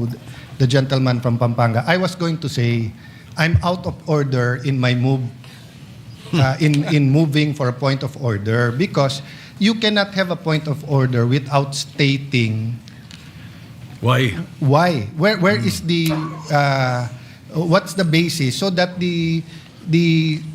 to the gentleman from Pampanga. I was going to say, I'm out of order in my move, in moving for a point of order, because you cannot have a point of order without stating Why? why. Where is the what's the basis, so that the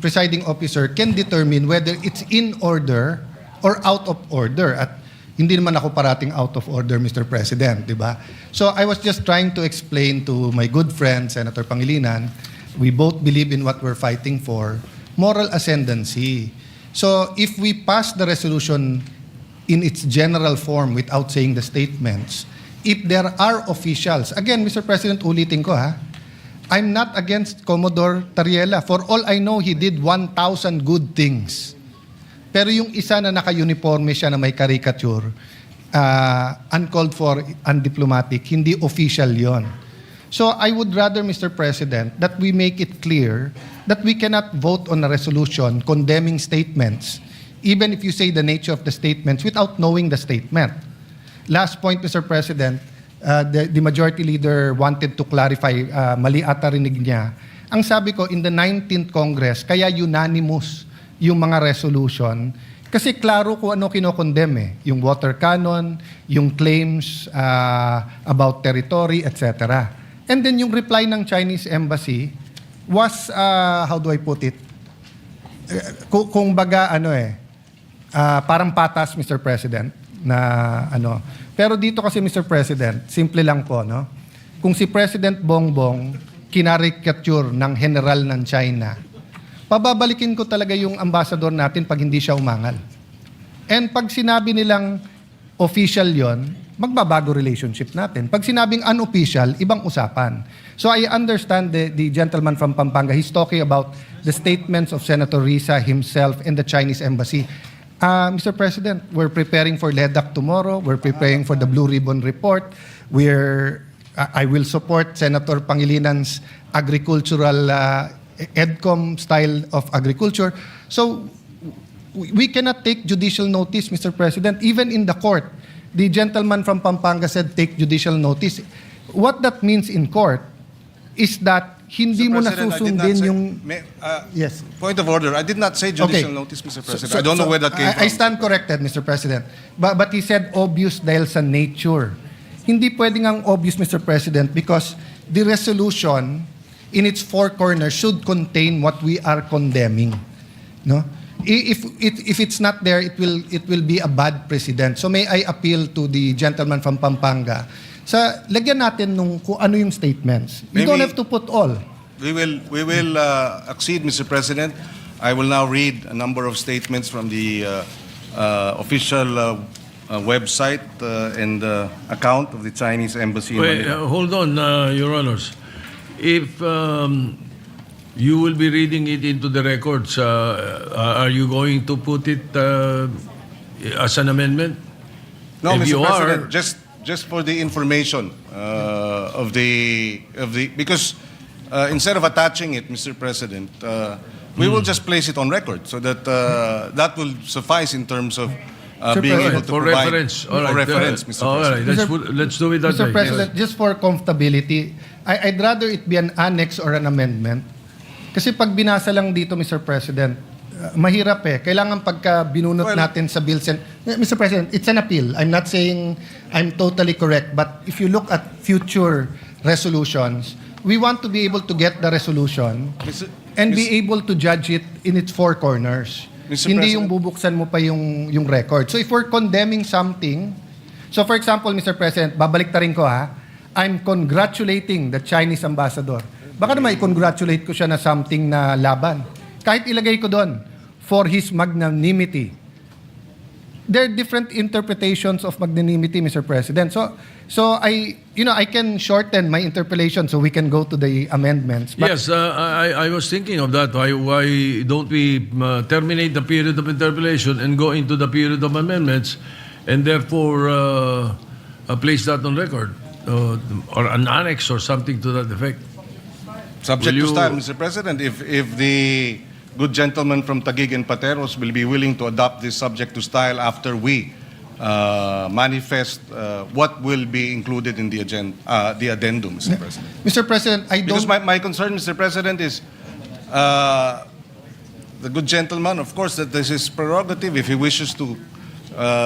presiding officer can determine whether it's in order or out of order. At hindi naman ako parating out of order, Mr. President, di ba? So I was just trying to explain to my good friend, Senator Pangilinan, we both believe in what we're fighting for, moral ascendancy. So if we pass the resolution in its general form without saying the statements, if there are officials, again, Mr. President, ulitin ko ha, I'm not against Commodore Tariela. For all I know, he did 1,000 good things. Pero yung isa na naka-uniforme siya na may caricature, uncalled for, undiplomatic, hindi official yon. So I would rather, Mr. President, that we make it clear that we cannot vote on a resolution condemning statements, even if you say the nature of the statements without knowing the statement. Last point, Mr. President, the majority leader wanted to clarify, mali ata rinig niya. Ang sabi ko, in the 19th Congress, kaya unanimous yung mga resolution, kasi klaro kung ano kinokondem eh. Yung water cannon, yung claims about territory, etc. And then yung reply ng Chinese embassy was, how do I put it? Kung baga, parang patas, Mr. President, na ano. Pero dito kasi, Mr. President, simple lang po, no? Kung si President Bongbong kinarikature ng general ng China, pababalikin ko talaga yung ambassador natin pag hindi siya umangal. And pag sinabi nilang official yon, magbabago relationship natin. Pag sinabing unofficial, ibang usapan. So I understand the gentleman from Pampanga, he's talking about the statements of Senator Risa himself and the Chinese embassy. Mr. President, we're preparing for LEDAC tomorrow. We're preparing for the Blue Ribbon Report. I will support Senator Pangilinan's agricultural EDCOM style of agriculture. So we cannot take judicial notice, Mr. President. Even in the court, the gentleman from Pampanga said take judicial notice. What that means in court is that hindi mo nasusundin yung... yes. Point of order. I did not say judicial notice, Mr. President. I don't know where that came from. I stand corrected, Mr. President. But he said obvious dahil sa nature. Hindi pwedeng ang obvious, Mr. President, because the resolution in its four corners should contain what we are condemning. No? If it's not there, it will be a bad precedent. So may I appeal to the gentleman from Pampanga, sa lagyan natin nung kung ano yung statements. You don't have to put all. We will accede, Mr. President. I will now read a number of statements from the official website and account of the Chinese embassy. Wait, hold on, Your Honors. If you will be reading it into the records, are you going to put it as an amendment? No, if Mr. you President, are, just for the information of the because instead of attaching it, Mr. President, we will just place it on record so that that will suffice in terms of being able to for provide reference. for reference, Mr. All right, President. let's do it that Mr. way. President, just for comfortability, I'd rather it be an annex or an amendment. Kasi pag binasa lang dito, Mr. President, mahirap eh. Kailangan pagka binunot natin sa bills. Mr. President, it's an appeal. I'm not saying I'm totally correct, but if you look at future resolutions, we want to be able to get the resolution and be able to judge it in its four corners. Mr. Hindi yung President, bubuksan mo pa yung record. So if we're condemning something, so for example, Mr. President, babalik ta rin ko ha, I'm congratulating the Chinese ambassador. Baka naman i-congratulate ko siya na something na laban. Kahit ilagay ko doon, for his magnanimity. There are different interpretations of magnanimity, Mr. President. So I can shorten my interpolation so we can go to the amendments. But Yes, I was thinking of that. Why don't we terminate the period of interpellation and go into the period of amendments and therefore place that on record or an annex or something to that effect? Subject Will to you- style, Mr. President, if the good gentleman from Taguig and Pateros will be willing to adopt this subject to style after we manifest what will be included in the agenda, the addendum, Mr. President. Mr. President, I Because don't... my concern, Mr. President, is the good gentleman, of course, that this is prerogative. If he wishes to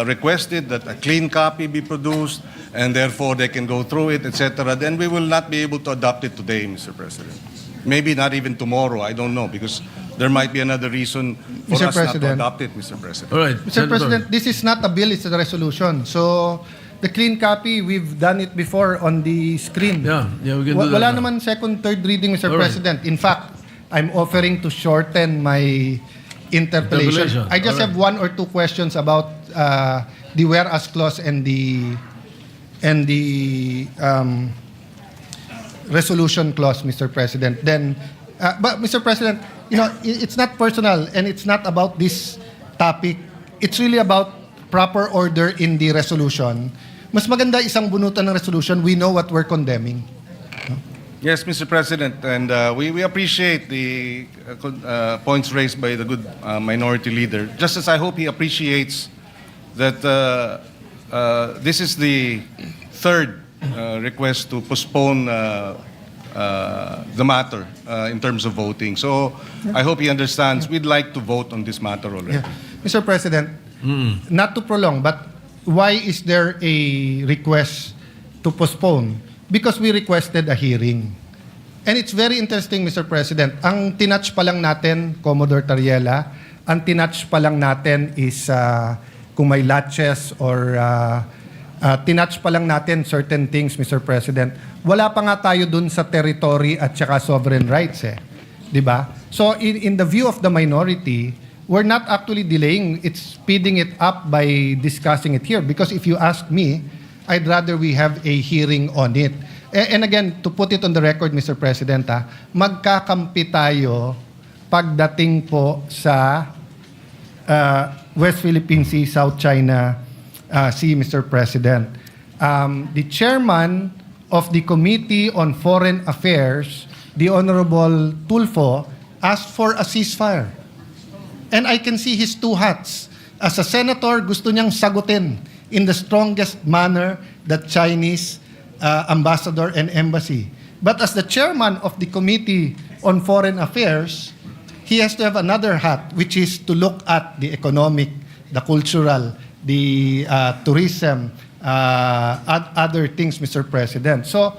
request it, that a clean copy be produced, and therefore they can go through it, etc., then we will not be able to adopt it today, Mr. President. Maybe not even tomorrow, I don't know, because there might be another reason for Mr. us not to President. adopt it, Mr. President. All right. Mr. Senator. President, this is not a bill, it's a resolution. So, the clean copy, we've done it before on the screen. Yeah, we can do that. Wala now. naman second, third reading, Mr. All right. President. In fact, I'm offering to shorten my interpellation. Interpellation. I just All right. have one or two questions about the whereas clause and the resolution clause, Mr. President. Then, but Mr. President, you know, it's not personal and it's not about this topic. It's really about proper order in the resolution. Mas maganda isang bunutan ng resolution. We know what we're condemning. Yes, Mr. President, and we appreciate the points raised by the good minority leader, just as I hope he appreciates that this is the third request to postpone the matter in terms of voting. So I hope he understands we'd like to vote on this matter already. Yeah. Mr. President, not to prolong, but why is there a request to postpone? Because we requested a hearing. And it's very interesting, Mr. President. Ang tinatch pa lang natin, Commodore Tariela, ang tinatch pa lang natin is kung may latches or tinatch pa lang natin certain things, Mr. President. Wala pa nga tayo dun sa territory at saka sovereign rights eh. Di ba? So in the view of the minority, we're not actually delaying, it's speeding it up by discussing it here. Because if you ask me, I'd rather we have a hearing on it. And again, to put it on the record, Mr. President, magkakampi tayo pagdating po sa West Philippine Sea, South China Sea, Mr. President. The chairman of the Committee on Foreign Affairs, the Honorable Tulfo, asked for a ceasefire. And I can see his two hats. As a senator, gusto niyang sagutin in the strongest manner the Chinese ambassador and embassy. But as the chairman of the Committee on Foreign Affairs, he has to have another hat, which is to look at the economic, the cultural, the tourism, other things, Mr. President. So,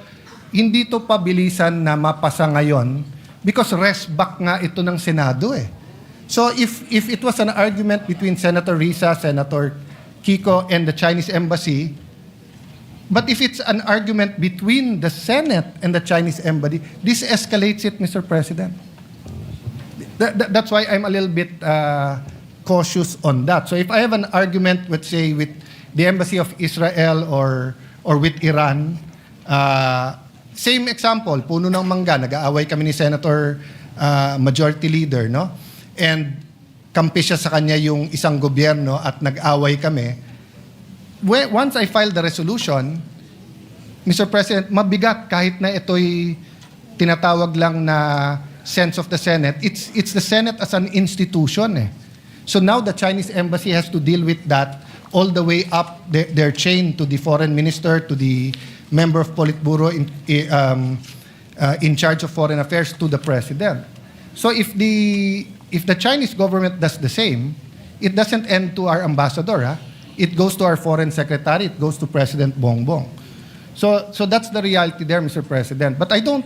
hindi to pabilisan na mapasa ngayon because rest back nga ito ng Senado eh. So, if it was an argument between Senator Risa, Senator Kiko, and the Chinese embassy, but if it's an argument between the Senate and the Chinese embassy, this escalates it, Mr. President. That's why I'm a little bit cautious on that. So if I have an argument, let's say, with the embassy of Israel or with Iran, same example, puno ng mangga, nag-aaway kami ni Senator Majority Leader, no? And kampi siya sa kanya yung isang gobyerno at nag-away kami. Once I file the resolution, Mr. President, mabigat kahit na ito'y tinatawag lang na sense of the Senate. It's the Senate as an institution eh. So now the Chinese embassy has to deal with that all the way up their chain to the foreign minister, to the member of Politburo in charge of foreign affairs, to the president. So if the Chinese government does the same, it doesn't end to our ambassador. It goes to our foreign secretary. It goes to President Bongbong. So that's the reality there, Mr. President. But I don't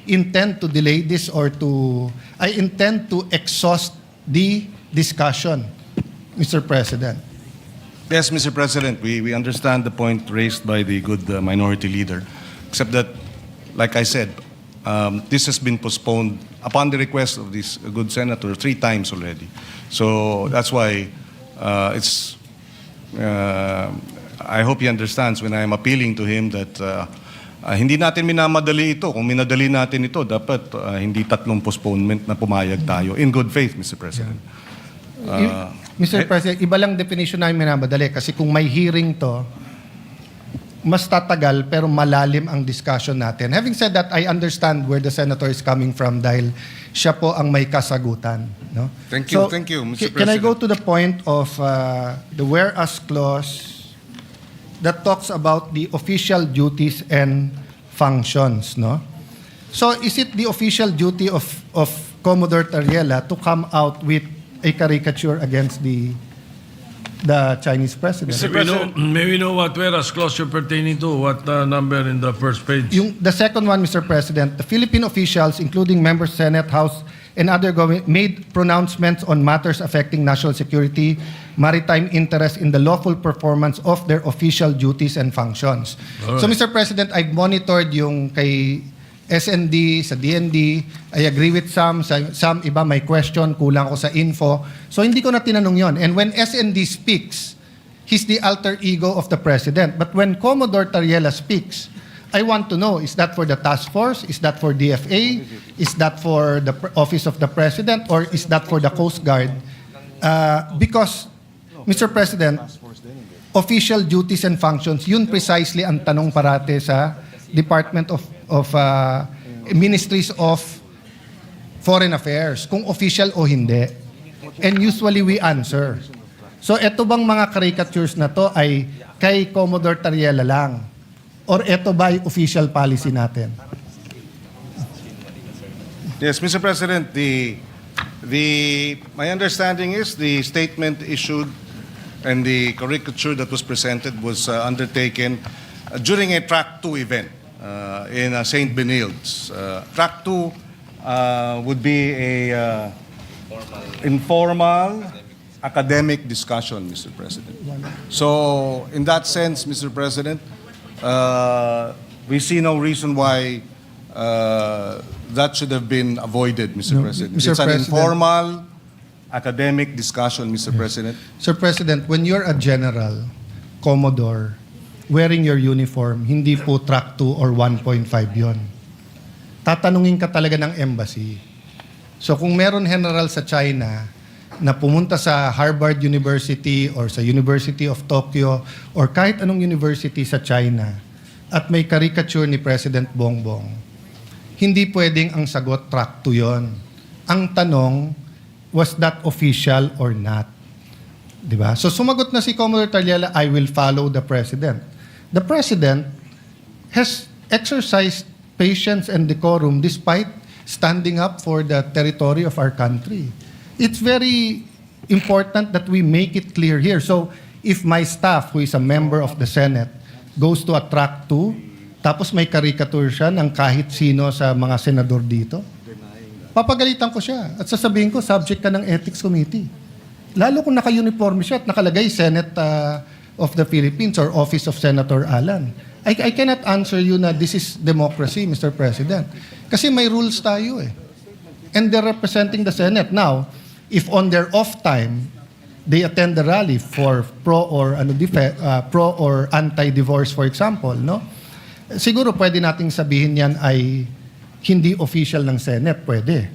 intend to delay this I intend to exhaust the discussion, Mr. President. Yes, Mr. President, we understand the point raised by the good minority leader, except that, like I said, this has been postponed upon the request of this good senator 3 times already. So that's why I hope he understands when I am appealing to him that hindi natin minamadali ito. Kung minadali natin ito, dapat hindi 3 postponement na pumayag tayo. In good faith, Mr. President. Mr. President, iba lang definition namin minamadali kasi kung may hearing to, mas tatagal pero malalim ang discussion natin. Having said that, I understand where the senator is coming from dahil siya po ang may kasagutan. No? Thank you, Mr. Can I go President. to the point of the whereas clause that talks about the official duties and functions, no? So is it the official duty of Commodore Tariela to come out with a caricature against the Chinese president? Mr. May we know what whereas clause you're pertaining to? What number in the first page? The second one, Mr. President, the Philippine officials, including members, Senate, House, and other government, made pronouncements on matters affecting national security, maritime interest in the lawful performance of their official duties and functions. Alright. So, Mr. President, I've monitored yung kay SND, sa DND. I agree with some iba may question, kulang ako sa info. So, hindi ko na tinanong yon. And when SND speaks, he's the alter ego of the President. But when Commodore Tariela speaks, I want to know, is that for the task force? Is that for DFA? Is that for the Office of the President? Or is that for the Coast Guard? Because, Mr. President, official duties and functions, yun precisely ang tanong parate sa Department of Ministries of Foreign Affairs, kung official o hindi. And usually we answer. So eto bang mga caricatures na to ay kay Commodore Tariela lang? Or eto ba ay official policy natin? Yes, Mr. President, my understanding is the statement issued and the caricature that was presented was undertaken during a Track 2 event in St. Benilde's. Track 2 would be a informal academic discussion, Mr. President. So, in that sense, Mr. President, we see no reason why that should have been avoided, Mr. No, President. Mr. It's an President. informal academic discussion, Mr. President. Sir President, when you're a general, Commodore, wearing your uniform, hindi po track 2 or 1.5 yon. Tatanungin ka talaga ng embassy. So kung meron general sa China na pumunta sa Harvard University or sa University of Tokyo or kahit anong university sa China at may caricature ni President Bongbong, hindi pwedeng ang sagot track 2 yon. Ang tanong, was that official or not? Diba? So sumagot na si Commodore Tariela, I will follow the President. The President has exercised patience and decorum despite standing up for the territory of our country. It's very important that we make it clear here. So if my staff, who is a member of the Senate, goes to a track 2, tapos may caricature siya ng kahit sino sa mga senador dito, papagalitan ko siya at sasabihin ko, subject ka ng Ethics Committee. Lalo kung naka-uniform siya at nakalagay Senate of the Philippines or Office of Senator Alan. I cannot answer you na this is democracy, Mr. President. Kasi may rules tayo eh. And they're representing the Senate. Now, if on their off time, they attend the rally for pro or anti-divorce, for example, no? Siguro pwede nating sabihin yan ay hindi official ng Senate, pwede.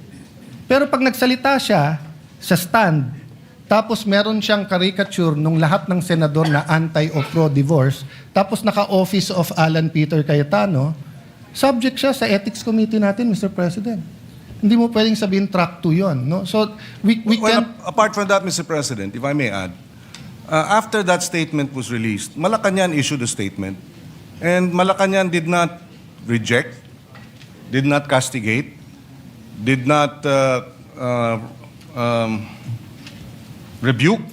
Pero pag nagsalita siya sa stand, tapos meron siyang caricature nung lahat ng senador na anti o pro-divorce, tapos naka-office of Alan Peter Cayetano, subject siya sa Ethics Committee natin, Mr. President. Hindi mo pwedeng sabihin track 2 yun. No? So, we Well, can... apart from that, Mr. President, if I may add, after that statement was released, Malacanang issued a statement, and Malacanang did not reject, did not castigate, did not rebuke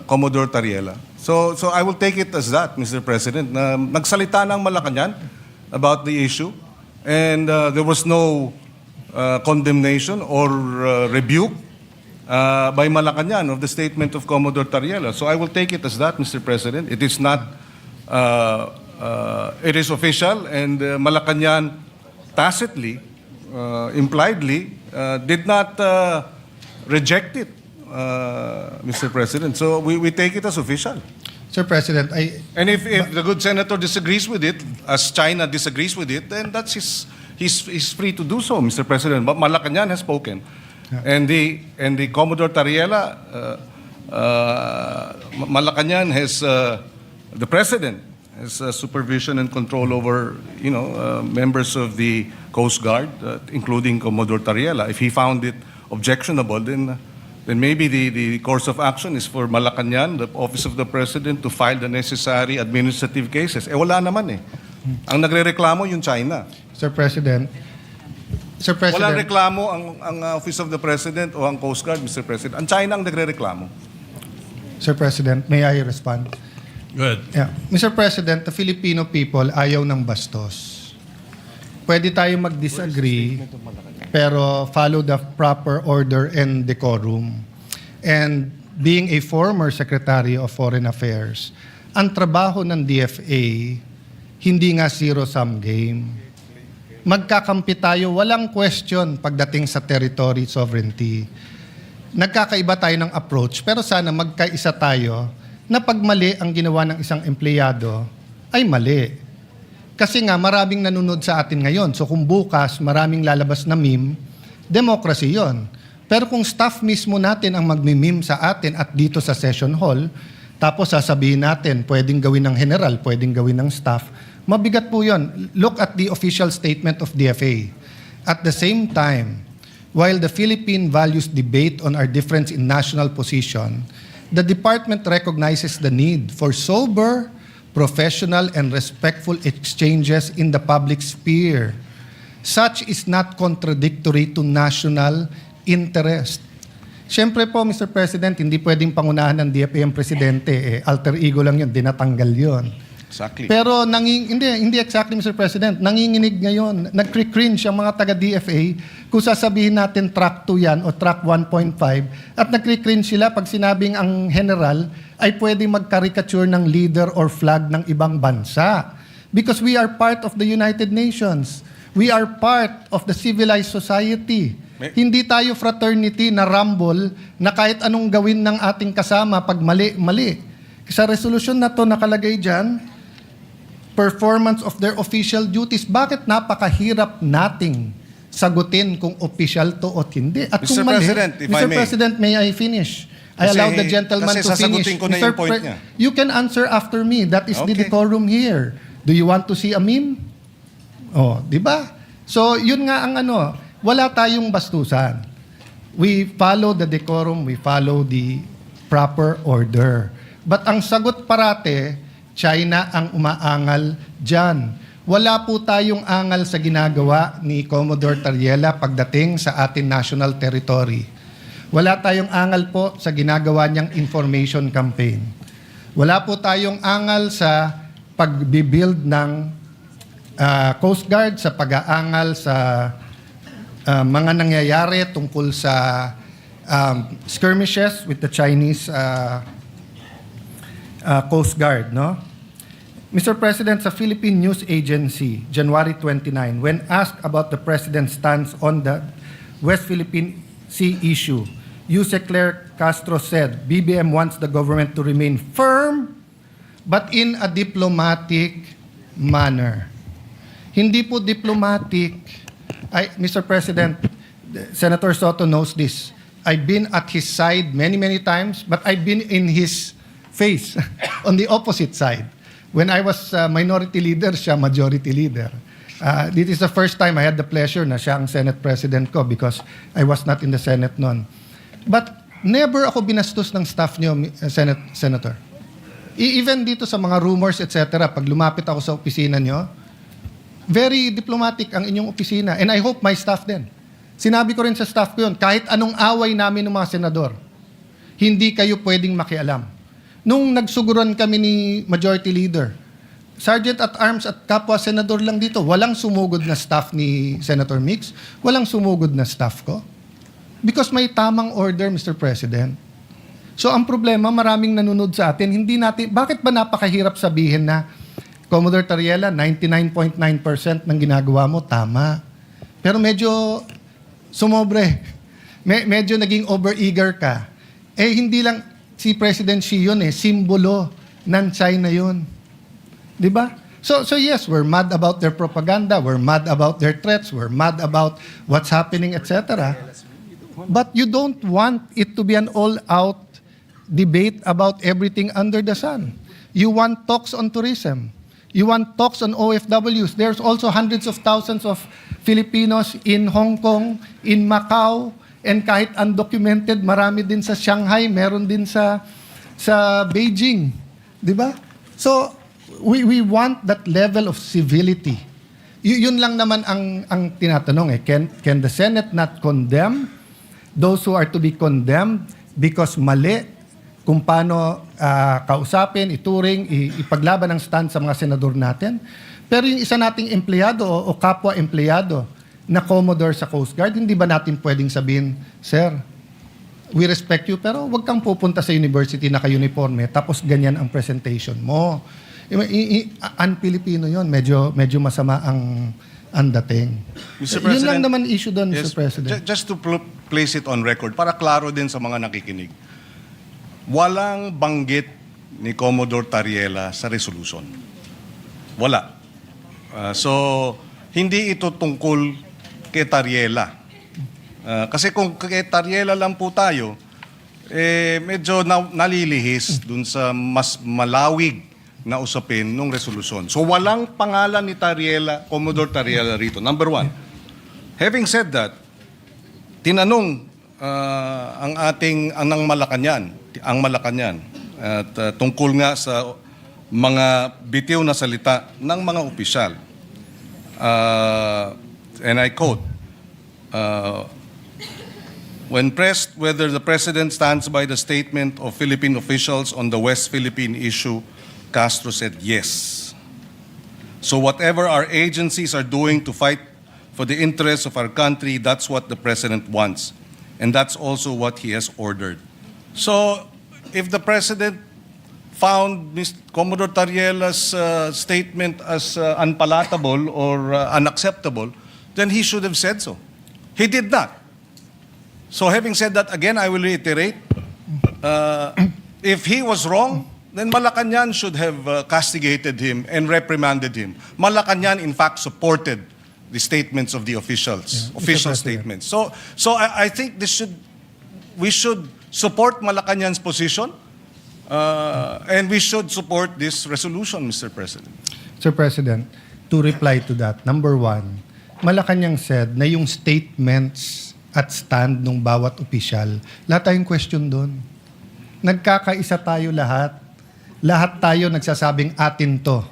Commodore Tariela. So I will take it as that, Mr. President, na nagsalita ng Malacanang about the issue, and there was no condemnation or rebuke by Malacanang of the statement of Commodore Tariela. So I will take it as that, Mr. President. It is not, it is official, and Malacanang tacitly, impliedly, did not reject it, Mr. President. So we take it as official. Sir President, And if the good senator disagrees with it, as China disagrees with it, then that's he's free to do so, Mr. President. But Malacanang has spoken, and the Commodore Tariela, Malacanang has the president has supervision and control over, members of the Coast Guard, including Commodore Tariela. If he found it objectionable, then maybe the course of action is for Malacanang, the Office of the President, to file the necessary administrative cases. Wala naman eh. Ang nagrereklamo yung China. Sir President, Walang reklamo ang Office of the President o ang Coast Guard, Mr. President. Ang China ang nagrereklamo. Sir President, may I respond? Go ahead. Yeah. Mr. President, the Filipino people ayaw ng bastos. Pwede tayo mag-disagree, pero follow the proper order and decorum. And being a former Secretary of Foreign Affairs, ang trabaho ng DFA, hindi nga zero-sum game. Magkakampi tayo, walang question pagdating sa territory sovereignty. Nagkakaiba tayo ng approach, pero sana magkaisa tayo na pag mali ang ginawa ng isang empleyado, ay mali. Kasi nga maraming nanonood sa atin ngayon. So kung bukas maraming lalabas na meme, democracy yon. Pero kung staff mismo natin ang magmi-meme sa atin at dito sa session hall, tapos sasabihin natin, pwedeng gawin ng general, pwedeng gawin ng staff, mabigat po yun. Look at the official statement of DFA. At the same time, while the Philippine values debate on our difference in national position, the department recognizes the need for sober, professional, and respectful exchanges in the public sphere. Such is not contradictory to national interest. Siyempre po, Mr. President, hindi pwedeng pangunahan ng DFA ang presidente. Alter ego lang yun, dinatanggal yun. Exactly. Pero hindi exactly, Mr. President. Nanginginig ngayon, nagcringe ang mga taga-DFA kung sasabihin natin track 2 yan o track 1.5 at nagcringe sila pag sinabing ang general ay pwede mag-caricature ng leader or flag ng ibang bansa. Because we are part of the United Nations. We are part of the civilized society. Hindi tayo fraternity na rumble na kahit anong gawin ng ating kasama pag mali. Sa resolusyon na to nakalagay dyan, performance of their official duties. Bakit napakahirap nating sagutin kung official to o hindi? At Mr. kung mali, President, if I Mr. may. President, may I finish? I Kasi- allow the gentleman kasi to finish. sasagutin ko na yung point niya. You can answer after me. That is the Okay. decorum here. Do you want to see a meme? Oh, di ba? So, yun nga ang wala tayong bastusan. We follow the decorum, we follow the proper order. But ang sagot parate, China ang umaangal dyan. Wala po tayong angal sa ginagawa ni Commodore Tariela pagdating sa ating national territory. Wala tayong angal po sa ginagawa niyang information campaign. Wala po tayong angal sa pag-build ng Coast Guard, sa pag-aangal sa mga nangyayari tungkol sa skirmishes with the Chinese Coast Guard, no? Mr. President, sa Philippine News Agency, January 29, when asked about the President's stance on the West Philippine Sea issue, Yuse Claire Castro said, BBM wants the government to remain firm but in a diplomatic manner. Hindi po diplomatic. Mr. President, Senator Soto knows this. I've been at his side many times, but I've been in his face on the opposite side. When I was minority leader, siya majority leader. This is the first time I had the pleasure na siya ang Senate President ko because I was not in the Senate noon. But never ako binastos ng staff niyo, Senator. Even dito sa mga rumors, etc., pag lumapit ako sa opisina niyo, very diplomatic ang inyong opisina. And I hope my staff din. Sinabi ko rin sa staff ko yun, kahit anong away namin ng mga senador, hindi kayo pwedeng makialam. Nung nagsuguran kami ni Majority Leader, Sergeant at Arms at kapwa senador lang dito, walang sumugod na staff ni Senator Mix, walang sumugod na staff ko. Because may tamang order, Mr. President. So ang problema, maraming nanonood sa atin, hindi natin, bakit ba napakahirap sabihin na, Commodore Tariela, 99.9% ng ginagawa mo, tama. Pero medyo sumobre. Medyo naging over-eager ka. Hindi lang si President Xi yun simbolo ng China yun. Di ba? So yes, we're mad about their propaganda, we're mad about their threats, we're mad about what's happening, etc. But you don't want it to be an all-out debate about everything under the sun. You want talks on tourism. You want talks on OFWs. There's also hundreds of thousands of Filipinos in Hong Kong, in Macau, and kahit undocumented, marami din sa Shanghai, meron din sa Beijing. Di ba? So, we want that level of civility. Yun lang naman ang tinatanong eh. Can the Senate not condemn those who are to be condemned because mali kung paano kausapin, ituring, ipaglaban ang stand sa mga senador natin? Pero yung isa nating empleyado o kapwa-empleyado na Commodore sa Coast Guard, hindi ba natin pwedeng sabihin, Sir, we respect you, pero wag kang pupunta sa university na ka-uniforme, tapos ganyan ang presentation mo. Un-Filipino yun. Medyo masama ang dating. Mr. Yun President, lang naman issue doon, yes, Mr. President. Just to place it on record, para klaro din sa mga nakikinig, walang banggit ni Commodore Tariela sa resolution. Wala. So, hindi ito tungkol kay Tariela. Kasi kung kay Tariela lang po tayo, medyo nalilihis dun sa mas malawig na usapin ng resolusyon. So walang pangalan ni Tariela, Commodore Tariela rito. Number one. Having said that, tinanong ang Malacanang at tungkol nga sa mga bitiw na salita ng mga opisyal. And I quote, when pressed whether the President stands by the statement of Philippine officials on the West Philippine issue, Castro said yes. So whatever our agencies are doing to fight for the interests of our country, that's what the President wants. And that's also what he has ordered. So if the President found Commodore Tariela's statement as unpalatable or unacceptable, then he should have said so. He did not. So having said that, again, I will reiterate, if he was wrong, then Malacanang should have castigated him and reprimanded him. Malacanang, in fact, supported the statements of the officials, official statements. So I think we should support Malacanang's position, and we should support this resolution, Mr. President. Sir President, to reply to that, number one, Malacanang said na yung statements at stand ng bawat opisyal, lahat tayong question doon. Nagkakaisa tayo lahat. Lahat tayo nagsasabing atin to.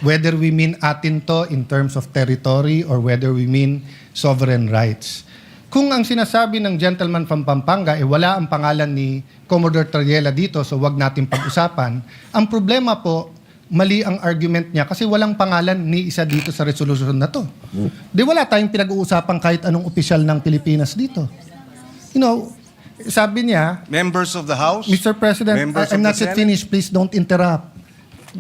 Whether we mean atin to in terms of territory or whether we mean sovereign rights. Kung ang sinasabi ng gentleman from Pampanga wala ang pangalan ni Commodore Tariela dito, so wag natin pag-usapan, ang problema po, mali ang argument niya kasi walang pangalan ni isa dito sa resolution na to. Di wala tayong pinag-uusapan kahit anong opisyal ng Pilipinas dito. You know, sabi niya, Members of the House, Mr. President, members I'm of not the yet Senate. finished. Please don't interrupt.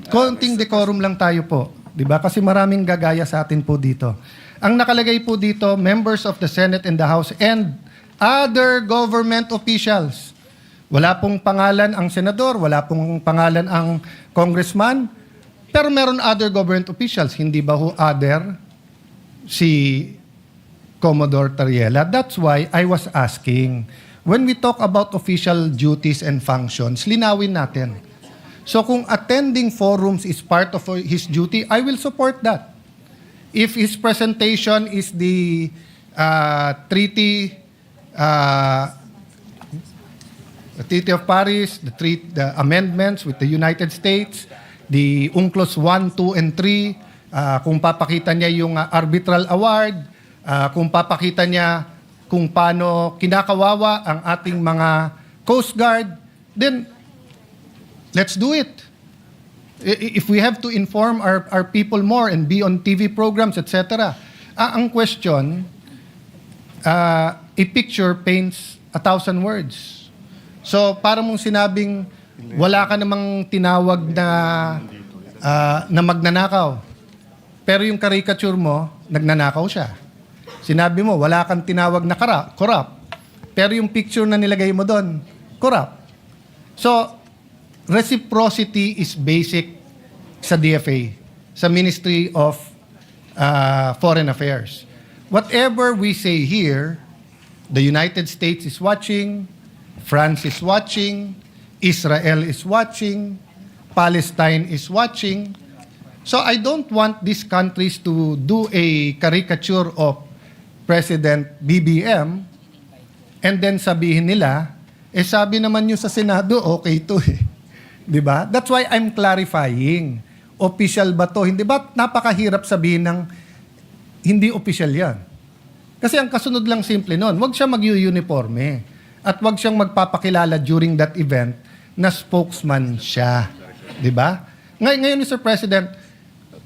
Konting decorum lang tayo po. Diba? Kasi maraming gagaya sa atin po dito. Ang nakalagay po dito, members of the Senate and the House and other government officials. Wala pong pangalan ang senador, wala pong pangalan ang congressman, pero meron other government officials. Hindi ba ho other si Commodore Tariela? That's why I was asking, when we talk about official duties and functions, linawin natin. So kung attending forums is part of his duty, I will support that. If his presentation is the Treaty of Paris, the amendments with the United States, the UNCLOS 1, 2, and 3, kung papakita niya yung arbitral award, kung papakita niya kung paano kinakawawa ang ating mga Coast Guard, then let's do it. If we have to inform our people more and be on TV programs, etc. Ang question, a picture paints 1,000 words. So, para mong sinabing wala ka namang tinawag na magnanakaw. Pero yung caricature mo, nagnanakaw siya. Sinabi mo, wala kang tinawag na corrupt. Pero yung picture na nilagay mo doon, corrupt. So, reciprocity is basic sa DFA, sa Ministry of Foreign Affairs. Whatever we say here, the United States is watching, France is watching, Israel is watching, Palestine is watching. So I don't want these countries to do a caricature of President BBM and then sabihin nila, sabi naman nyo sa Senado, okay to eh. Di ba? That's why I'm clarifying. Official ba to? Hindi ba napakahirap sabihin ng hindi official yan? Kasi ang kasunod lang simple nun, wag siya mag-uniforme at wag siyang magpapakilala during that event na spokesman siya. Di ba? Ngayon, Mr. President,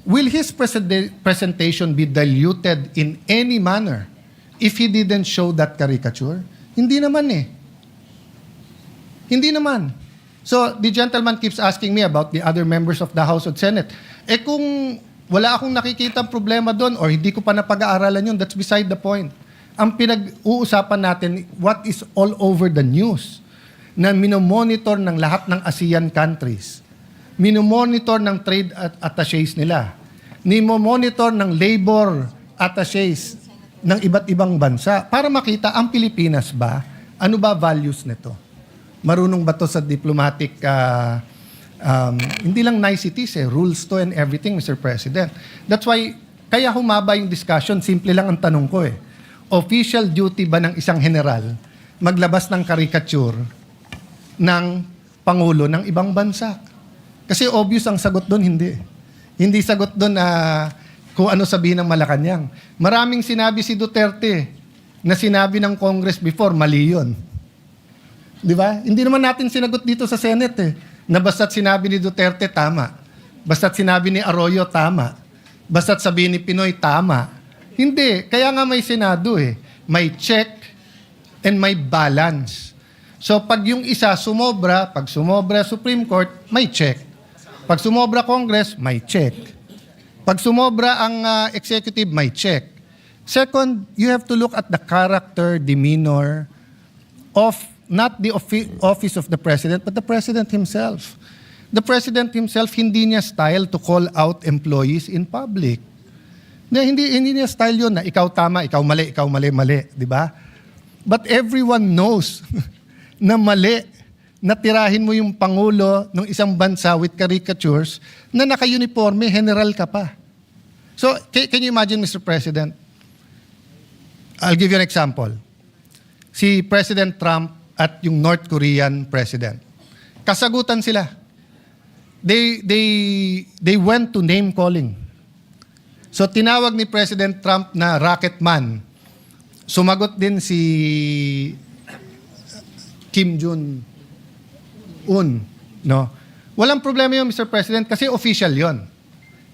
will his presentation be diluted in any manner if he didn't show that caricature? Hindi naman eh. Hindi naman. So, the gentleman keeps asking me about the other members of the House and Senate. Kung wala akong nakikita problema doon or hindi ko pa napag-aaralan yun, that's beside the point. Ang pinag-uusapan natin, what is all over the news na minomonitor ng lahat ng ASEAN countries. Minomonitor ng trade attaches nila. Minomonitor ng labor attaches ng iba't ibang bansa para makita ang Pilipinas ba, ano ba values nito? Marunong ba to sa diplomatic, hindi lang niceties rules to and everything, Mr. President. That's why, kaya humaba yung discussion, simple lang ang tanong ko Official duty ba ng isang general maglabas ng caricature ng Pangulo ng ibang bansa? Kasi obvious ang sagot doon, hindi. Hindi sagot doon kung ano sabihin ng Malacanang. Maraming sinabi si Duterte na sinabi ng Congress before, mali yun. Di ba? Hindi naman natin sinagot dito sa Senate na basta't sinabi ni Duterte, tama. Basta't sinabi ni Arroyo, tama. Basta't sabihin ni Pinoy, tama. Hindi. Kaya nga may Senado May check and may balance. So pag yung isa sumobra, pag sumobra Supreme Court, may check. Pag sumobra Congress, may check. Pag sumobra ang executive, may check. Second, you have to look at the character, demeanor of not the office of the president, but the president himself. The president himself, hindi niya style to call out employees in public. Hindi niya style yun na ikaw tama, ikaw mali, di ba? But everyone knows na mali na tirahin mo yung Pangulo ng isang bansa with caricatures na naka-uniforme, general ka pa. So, can you imagine, Mr. President? I'll give you an example. Si President Trump at yung North Korean president. Kasagutan sila. They went to name calling. So tinawag ni President Trump na rocket man. Sumagot din si Kim Jong-un, no? Walang problema yun, Mr. President, kasi official yon.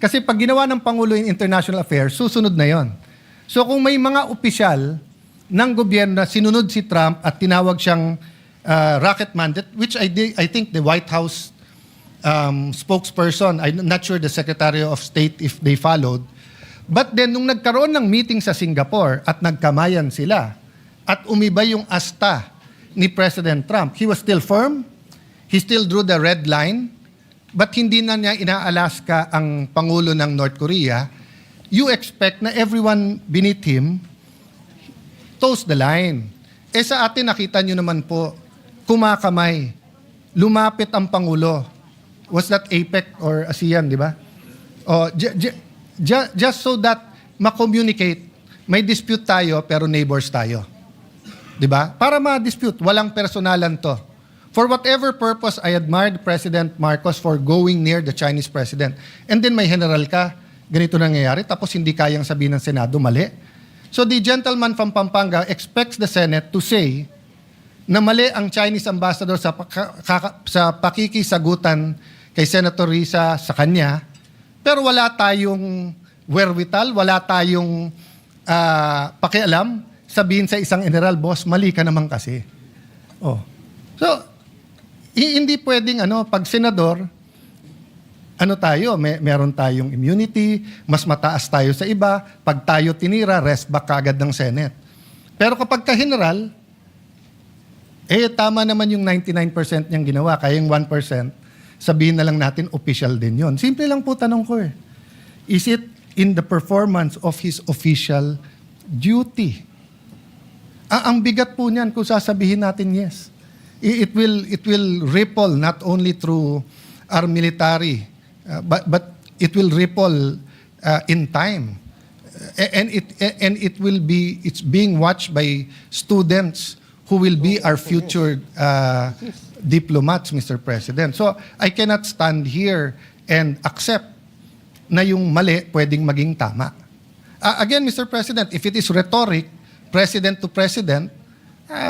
Kasi pag ginawa ng Pangulo in international affairs, susunod na yon. So kung may mga opisyal ng gobyerno na sinunod si Trump at tinawag siyang rocket man, which I think the White House spokesperson, I'm not sure the Secretary of State if they followed, but then nung nagkaroon ng meeting sa Singapore at nagkamayan sila at umibay yung asta ni President Trump, he was still firm, he still drew the red line, but hindi na niya ina-Alaska ang Pangulo ng North Korea. You expect na everyone beneath him toes the line. Sa atin, nakita nyo naman po, kumakamay. Lumapit ang Pangulo. Was that APEC or ASEAN, di ba? Just so that ma-communicate, may dispute tayo pero neighbors tayo. Di ba? Para ma-dispute, walang personalan to. For whatever purpose, I admired President Marcos for going near the Chinese president. And then may general ka, ganito nangyayari, tapos hindi kayang sabihin ng Senado, mali. So the gentleman from Pampanga expects the Senate to say na mali ang Chinese ambassador sa pakikisagutan kay Senator Risa sa kanya, pero wala tayong wherewithal, wala tayong pakialam, sabihin sa isang general, boss, mali ka naman kasi. So, hindi pwedeng pag senador, meron tayong immunity, mas mataas tayo sa iba, pag tayo tinira, rest back kagad ng Senate. Pero kapag ka-general, tama naman yung 99% niyang ginawa, kaya yung 1%, sabihin na lang natin, official din yon. Simple lang po tanong ko Is it in the performance of his official duty? Ang bigat po niyan kung sasabihin natin yes. It will ripple not only through our military, but it will ripple in time. It's being watched by students who will be our future diplomats, Mr. President. So I cannot stand here and accept na yung mali pwedeng maging tama. Again, Mr. President, if it is rhetoric, president to president,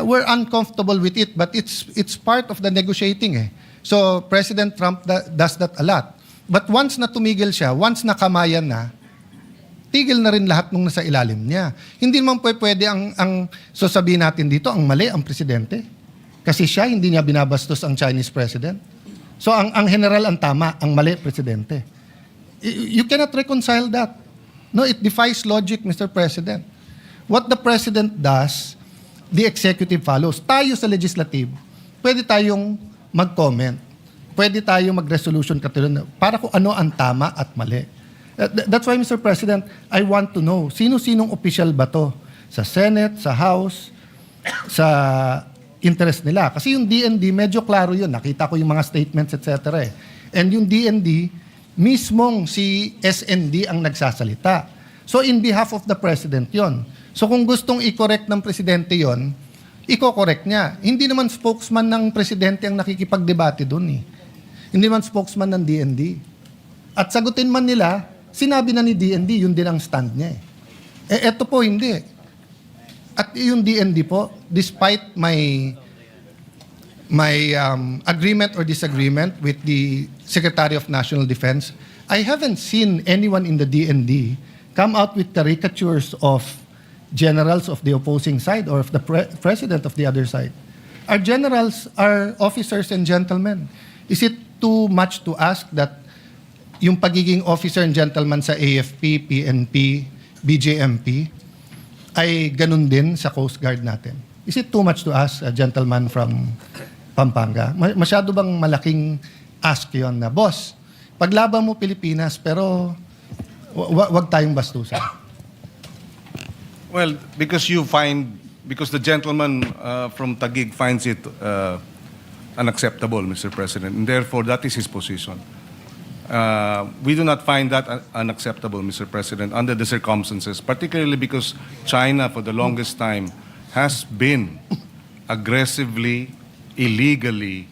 we're uncomfortable with it, but it's part of the negotiating. So President Trump does that a lot. But once na tumigil siya, once na kamayan na, tigil na rin lahat nung nasa ilalim niya. Hindi naman pwede ang sasabihin natin dito, ang mali ang presidente. Kasi siya, hindi niya binabastos ang Chinese president. So ang general ang tama, ang mali presidente. You cannot reconcile that. No, it defies logic, Mr. President. What the president does, the executive follows. Tayo sa legislative, pwede tayong mag-comment. Pwede tayong mag-resolution katulad para kung ano ang tama at mali. That's why, Mr. President, I want to know, sino-sinong official ba to? Sa Senate, sa House, sa interest nila. Kasi yung DND, medyo klaro yun. Nakita ko yung mga statements, etc. And yung DND, mismong si SND ang nagsasalita. So in behalf of the President yon. So kung gustong i-correct ng Presidente yon, i-correct niya. Hindi naman spokesman ng Presidente ang nakikipagdebate doon. Hindi naman spokesman ng DND. At sagutin man nila, sinabi na ni DND, yun din ang stand niya. Eto po, hindi. At yung DND po, despite my agreement or disagreement with the Secretary of National Defense, I haven't seen anyone in the DND come out with caricatures of generals of the opposing side or of the president of the other side. Our generals are officers and gentlemen. Is it too much to ask that yung pagiging officer and gentleman sa AFP, PNP, BJMP ay ganun din sa Coast Guard natin? Is it too much to ask, a gentleman from Pampanga? Masyado bang malaking ask yon na, boss, paglaban mo Pilipinas pero wag tayong bastusan? Well, because the gentleman from Taguig finds it unacceptable, Mr. President, and therefore that is his position. We do not find that unacceptable, Mr. President, under the circumstances, particularly because China, for the longest time, has been aggressively, illegally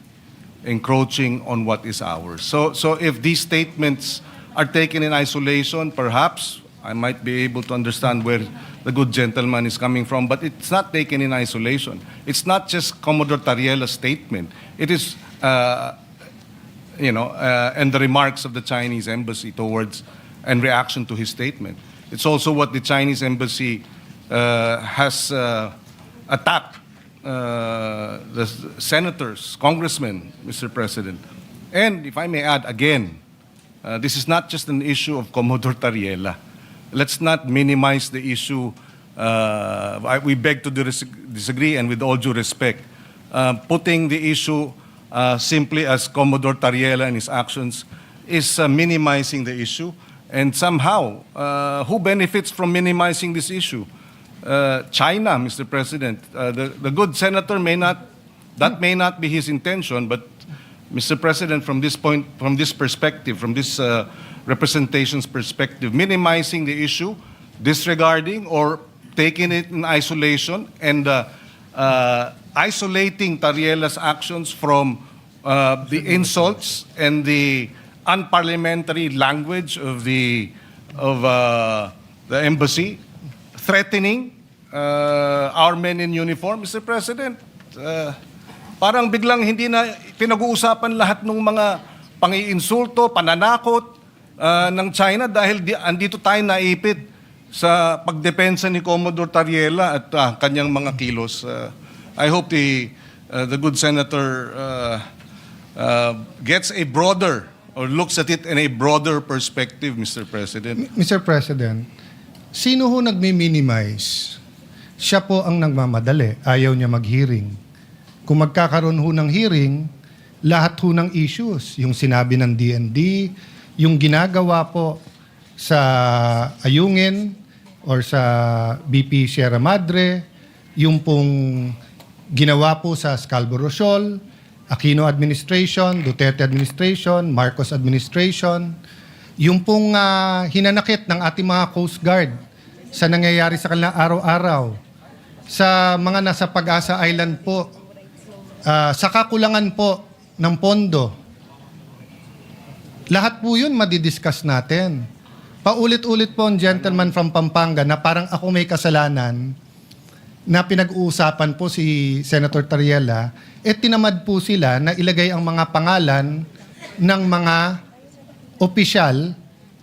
encroaching on what is ours. So if these statements are taken in isolation, perhaps I might be able to understand where the good gentleman is coming from, but it's not taken in isolation. It's not just Commodore Tariela's statement. It is and the remarks of the Chinese embassy towards and reaction to his statement. It's also what the Chinese embassy has attacked the senators, congressmen, Mr. President. And if I may add again, this is not just an issue of Commodore Tariela. Let's not minimize the issue. We beg to disagree, and with all due respect, putting the issue simply as Commodore Tariela and his actions is minimizing the issue. And somehow, who benefits from minimizing this issue? China, Mr. President. The good senator may not be his intention, but Mr. President, from this point, from this perspective, from this representation's perspective, minimizing the issue, disregarding or taking it in isolation, and isolating Tariela's actions from the insults and the unparliamentary language of the embassy, threatening our men in uniform, Mr. President. Parang biglang hindi na pinag-uusapan lahat ng mga pang-iinsulto, pananakot ng China dahil andito tayo naipit sa pagdepensa ni Commodore Tariela at kanyang mga kilos. I hope the good senator gets a broader or looks at it in a broader perspective, Mr. President. Mr. President, sino ho nagmi-minimize? Siya po ang nagmamadali. Ayaw niya mag-hearing. Kung magkakaroon ho ng hearing, lahat ho ng issues, yung sinabi ng DND, yung ginagawa po sa Ayungin or sa BP Sierra Madre, yung pong ginawa po sa Scarborough Shoal, Aquino administration, Duterte administration, Marcos administration, Yung pong hinanakit ng ating mga Coast Guard sa nangyayari sa kanilang araw-araw, sa mga nasa Pag-asa Island po, sa kakulangan po ng pondo. Lahat po yun madidiscuss natin. Paulit-ulit po ang gentleman from Pampanga na parang ako may kasalanan na pinag-uusapan po si Senator Tariela, tinamad po sila na ilagay ang mga pangalan ng mga opisyal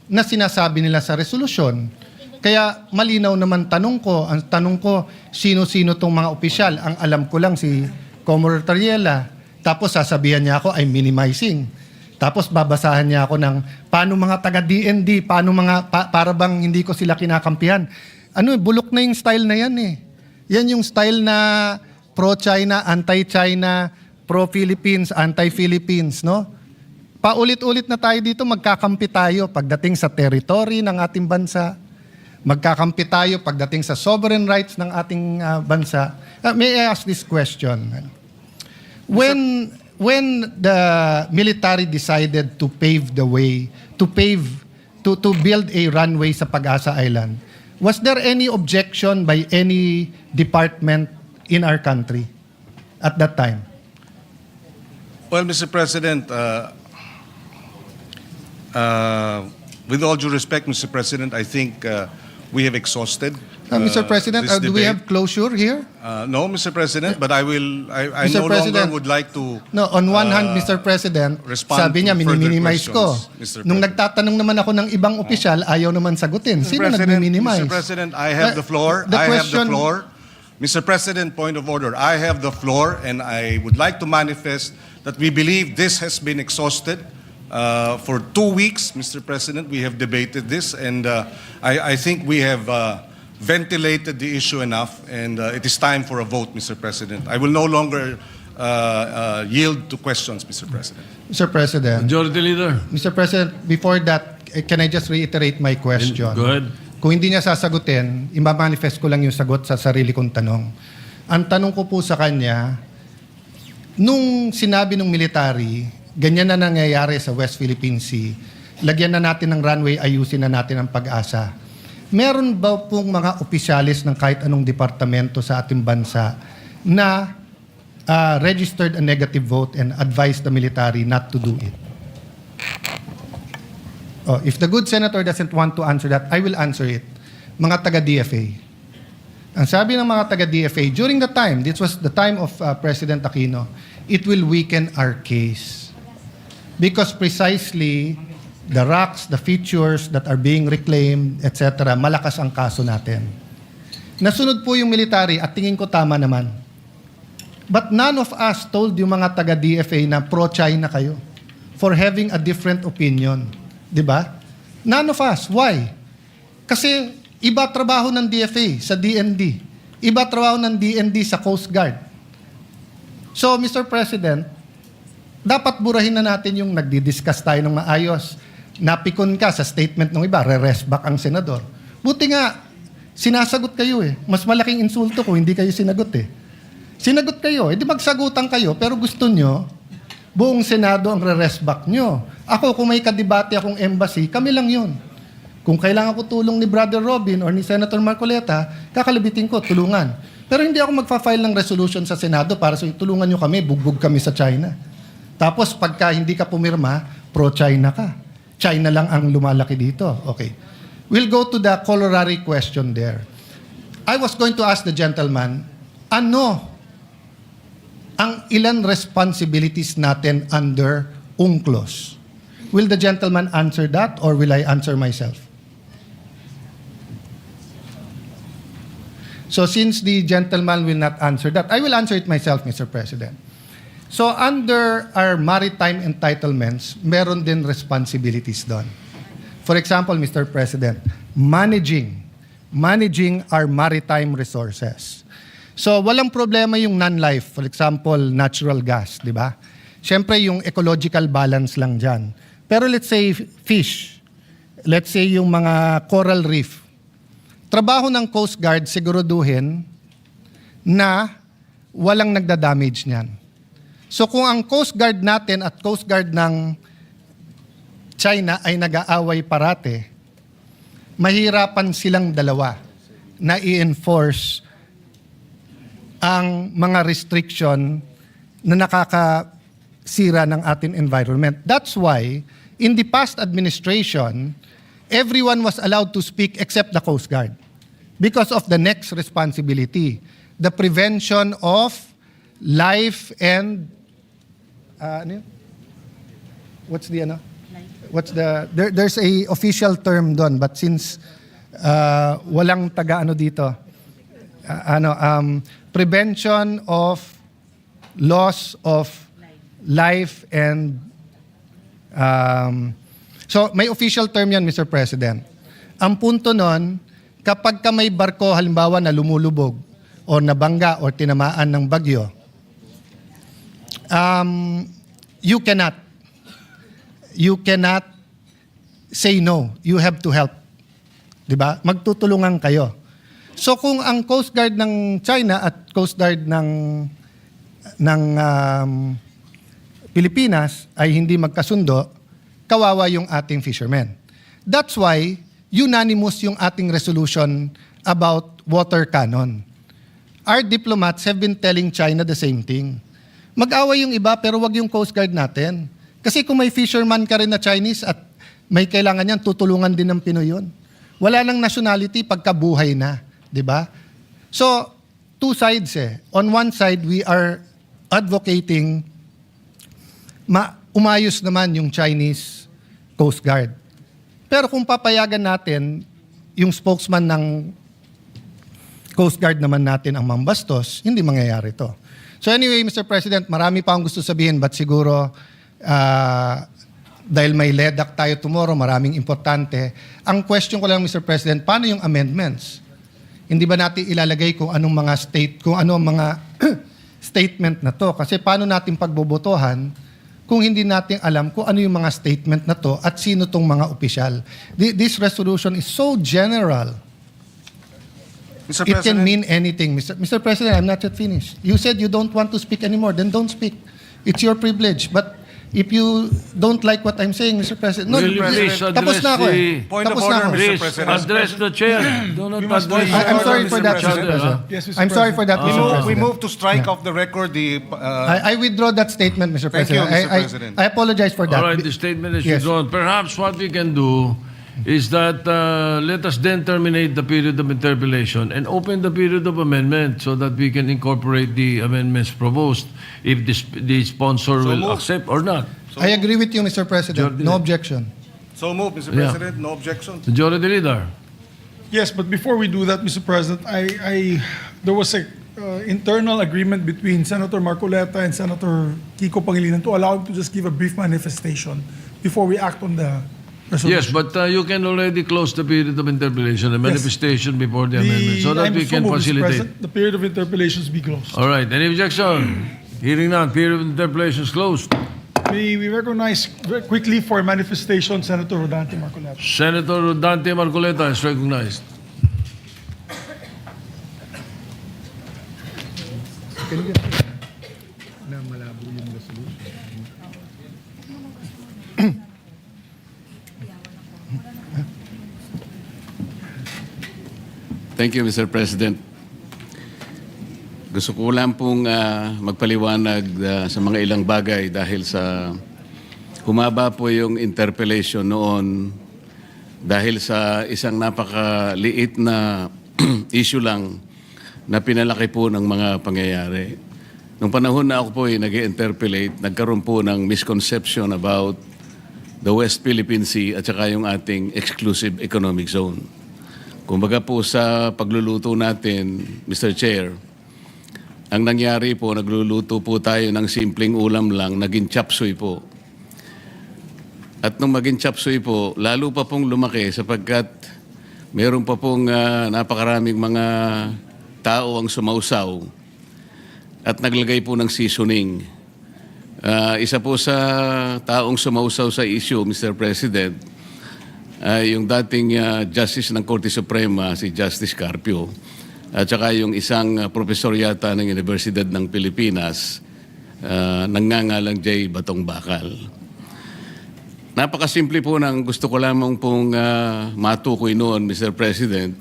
na sinasabi nila sa resolusyon. Kaya malinaw naman ang tanong ko, sino-sino tong mga opisyal? Ang alam ko lang si Commodore Tariela. Tapos sasabihan niya ako, I'm minimizing. Tapos babasahan niya ako ng paano mga taga-DND, paano para bang hindi ko sila kinakampihan. Bulok na yung style na yan eh. Yan yung style na pro-China, anti-China, pro-Philippines, anti-Philippines, no? Paulit-ulit na tayo dito, magkakampi tayo pagdating sa territory ng ating bansa. Magkakampi tayo pagdating sa sovereign rights ng ating bansa. May I ask this question? When the military decided to pave the way, to build a runway sa Pag-asa Island, was there any objection by any department in our country at that time? Well, Mr. President, with all due respect, Mr. President, I think we have exhausted Mr. President, this do we debate. have closure here? No, Mr. President, but I Mr. no President, longer would like to No, on one hand, Mr. President, respond sabi niya, to further miniminize ko. questions, Mr. Nung President. nagtatanong naman ako ng ibang opisyal, ayaw naman sagutin. Sino nagmi-minimize? Mr. President, I have the floor. The I have the question- floor. Mr. President, point of order. I have the floor, and I would like to manifest that we believe this has been exhausted. For 2 weeks, Mr. President, we have debated this, and I think we have ventilated the issue enough, and it is time for a vote, Mr. President. I will no longer yield to questions, Mr. President. Mr. President, Majority Leader. Mr. President, before that, can I just reiterate my question? Go ahead. Kung hindi niya sasagutin, imamanifest ko lang yung sagot sa sarili kong tanong. Ang tanong ko po sa kanya, nung sinabi ng military, ganyan na nangyayari sa West Philippine Sea, lagyan na natin ng runway, ayusin na natin ang Pag-asa. Meron ba pong mga opisyalis ng kahit anong departamento sa ating bansa na registered a negative vote and advised the military not to do it? If the good senator doesn't want to answer that, I will answer it. Mga taga-DFA. Ang sabi ng mga taga-DFA, during the time, this was the time of President Aquino, it will weaken our case. Because precisely, the rocks, the features that are being reclaimed, etc., malakas ang kaso natin. Nasunod po yung military at tingin ko tama naman. But none of us told yung mga taga-DFA na pro-China kayo for having a different opinion. Diba? None of us. Why? Kasi iba trabaho ng DFA sa DND. Iba trabaho ng DND sa Coast Guard. So, Mr. President, dapat burahin na natin yung nagdi-discuss tayo ng maayos. Napikon ka sa statement ng iba, re-rest back ang senador. Buti nga, sinasagot kayo eh. Mas malaking insulto kung hindi kayo sinagot eh. Sinagot kayo, di magsagutan kayo, pero gusto nyo, buong Senado ang re-rest back nyo. Ako, kung may kadebate akong embassy, kami lang yun. Kung kailangan ko tulong ni Brother Robin or ni Senator Marcoleta, kakalabitin ko, tulungan. Pero hindi ako magfa-file ng resolution sa Senado para sa tulungan nyo kami, bugbog kami sa China. Tapos pagka hindi ka pumirma, pro-China ka. China lang ang lumalaki dito. Okay. We'll go to the corollary question there. I was going to ask the gentleman, ano ang ilan responsibilities natin under UNCLOS? Will the gentleman answer that or will I answer myself? So since the gentleman will not answer that, I will answer it myself, Mr. President. So under our maritime entitlements, meron din responsibilities doon. For example, Mr. President, managing our maritime resources. So walang problema yung non-life, for example, natural gas, di ba? Siyempre yung ecological balance lang dyan. Pero let's say fish, let's say yung mga coral reef. Trabaho ng Coast Guard siguraduhin na walang nagda-damage niyan. So kung ang Coast Guard natin at Coast Guard ng China ay nag-aaway parate, mahirapan silang dalawa na i-enforce ang mga restriction na nakakasira ng ating environment. That's why, in the past administration, everyone was allowed to speak except the Coast Guard because of the next responsibility, the prevention of life and ano yun? There's a official term doon, but since walang taga-ano dito, prevention of loss of life and so may official term yan, Mr. President. Ang punto nun, kapag ka may barko halimbawa na lumulubog o nabangga o tinamaan ng bagyo, you cannot say no. You have to help. 'Di ba? Magtutulungan kayo. So kung ang Coast Guard ng China at Coast Guard ng Pilipinas ay hindi magkasundo, kawawa yung ating fishermen. That's why unanimous yung ating resolution about water cannon. Our diplomats have been telling China the same thing. Mag-away yung iba pero wag yung Coast Guard natin. Kasi kung may fisherman ka rin na Chinese at may kailangan yan, tutulungan din ng Pinoy yun. Wala nang nationality pagkabuhay na. Di ba? So, two sides eh. On one side, we are advocating umayos naman yung Chinese Coast Guard. Pero kung papayagan natin, yung spokesman ng Coast Guard naman natin ang mambastos, hindi mangyayari to. So anyway, Mr. President, marami pa akong gusto sabihin, but siguro dahil may LEDAC tayo tomorrow, maraming importante. Ang question ko lang, Mr. President, paano yung amendments? Hindi ba natin ilalagay kung anong mga statement na to? Kasi paano natin pagbobotohan kung hindi natin alam kung ano yung mga statement na to at sino tong mga opisyal? This resolution is so general. Mr. It can President, mean anything. Mr. President, I'm not yet finished. You said you don't want to speak anymore, then don't speak. It's your privilege. But if you don't like what I'm saying, Mr. President, no, Will you please tapos na ako eh. Point of Tapos na order, ako. Mr. Please President. address the chair. Do not address I'm sorry for that, Mr. President. President. Yes, Mr. I'm sorry for that, Mr. President. We move to strike off the record the... I withdraw that statement, Mr. Thank you, President. Mr. President. I apologize for that. All right, the statement is Yes. withdrawn. Perhaps what we can do is that let us then terminate the period of interpellation and open the period of amendment so that we can incorporate the amendments proposed if the sponsor will moved. accept or not. I agree with you, Mr. President. Jordi. No objection. So move, Mr. Yeah. President. No objection. Majority Leader. Yes, but before we do that, Mr. President, there was a internal agreement between Senator Marcoleta and Senator Kiko Pangilinan to allow him to just give a brief manifestation before we act on the resolution. Yes, but you can already close the period of interpellation and manifestation before the amendment so that I'm we so can moved, Mr. facilitate. President. The period of interpellations be closed. All right, any objection? Hearing none, period of interpellation is closed. May we recognize very quickly for a manifestation Senator Rodante Marcoleta. Senator Dante Marcoleta is recognized. Thank you, Mr. President. Gusto ko lang pong magpaliwanag sa mga ilang bagay dahil sa humaba po yung interpellation noon dahil sa isang napakaliit na issue lang na pinalaki po ng mga pangyayari. Nung panahon na ako po ay nag-interpellate, nagkaroon po ng misconception about the West Philippine Sea at saka yung ating exclusive economic zone. Kumbaga po sa pagluluto natin, Mr. Chair, ang nangyari po, nagluluto po tayo ng simpleng ulam lang, naging chapsuy po. At nung maging chapsuy po, lalo pa pong lumaki sapagkat meron pa pong napakaraming mga tao ang sumausaw at naglagay po ng seasoning. Isa po sa taong sumausaw sa issue, Mr. President, yung dating Justice ng Korte Suprema, si Justice Carpio, at saka yung isang profesor yata ng Universidad ng Pilipinas, nangangalang J. Batong Bakal. napakasimple po ng gusto ko lamang pong matukoy noon, Mr. President,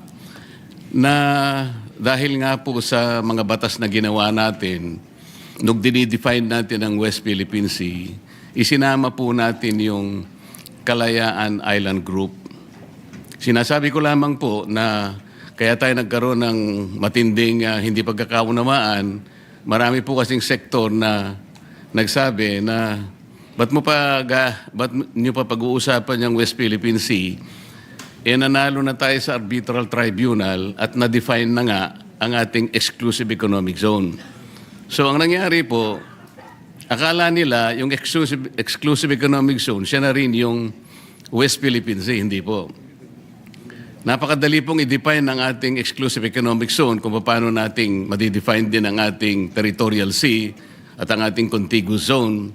na dahil nga po sa mga batas na ginawa natin, nung dinidefine natin ang West Philippine Sea, isinama po natin yung Kalayaan Island Group. Sinasabi ko lamang po na kaya tayo nagkaroon ng matinding hindi pagkakaunawaan, marami po kasing sektor na nagsabi na ba't nyo pa pag-uusapan yung West Philippine Sea? Nanalo na tayo sa arbitral tribunal at na-define na nga ang ating exclusive economic zone. So ang nangyari po, akala nila yung exclusive economic zone, siya na rin yung West Philippine Sea, hindi po. Napakadali pong i-define ang ating exclusive economic zone kung paano nating madidefine din ang ating territorial sea at ang ating contiguous zone,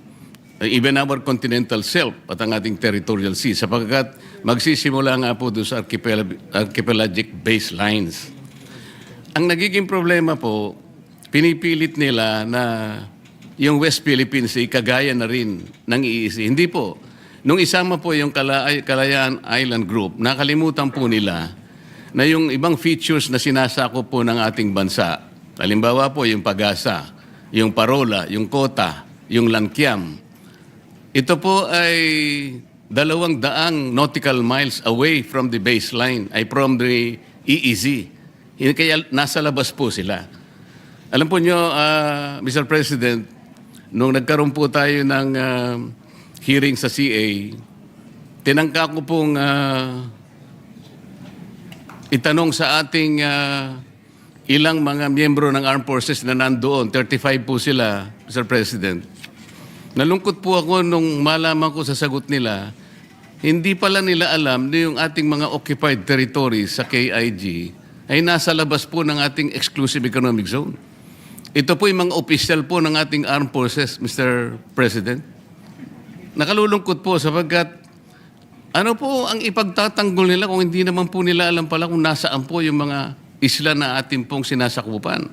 even our continental shelf at ang ating territorial sea, sapagkat magsisimula nga po doon sa archipelagic baselines. Ang nagiging problema po, pinipilit nila na yung West Philippine Sea kagaya na rin ng EEZ. Hindi po. Nung isama po yung Kalayaan Island Group, nakalimutan po nila na yung ibang features na sinasakop po ng ating bansa, halimbawa po yung Pag-asa, yung Parola, yung Kota, yung Lankiam, ito po ay 200 nautical miles away from the baseline, ay from the EEZ. Kaya nasa labas po sila. Alam po nyo, Mr. President, nung nagkaroon po tayo ng hearing sa CA, tinangka ko pong itanong sa ating ilang mga miyembro ng armed forces na nandoon, 35 po sila, Mr. President. Nalungkot po ako nung malaman ko sa sagot nila, hindi pala nila alam na yung ating mga occupied territories sa KIG ay nasa labas po ng ating exclusive economic zone. Ito po yung mga official po ng ating armed forces, Mr. President. Nakalulungkot po sapagkat ano po ang ipagtatanggol nila kung hindi naman po nila alam pala kung nasaan po yung mga isla na ating pong sinasakupan.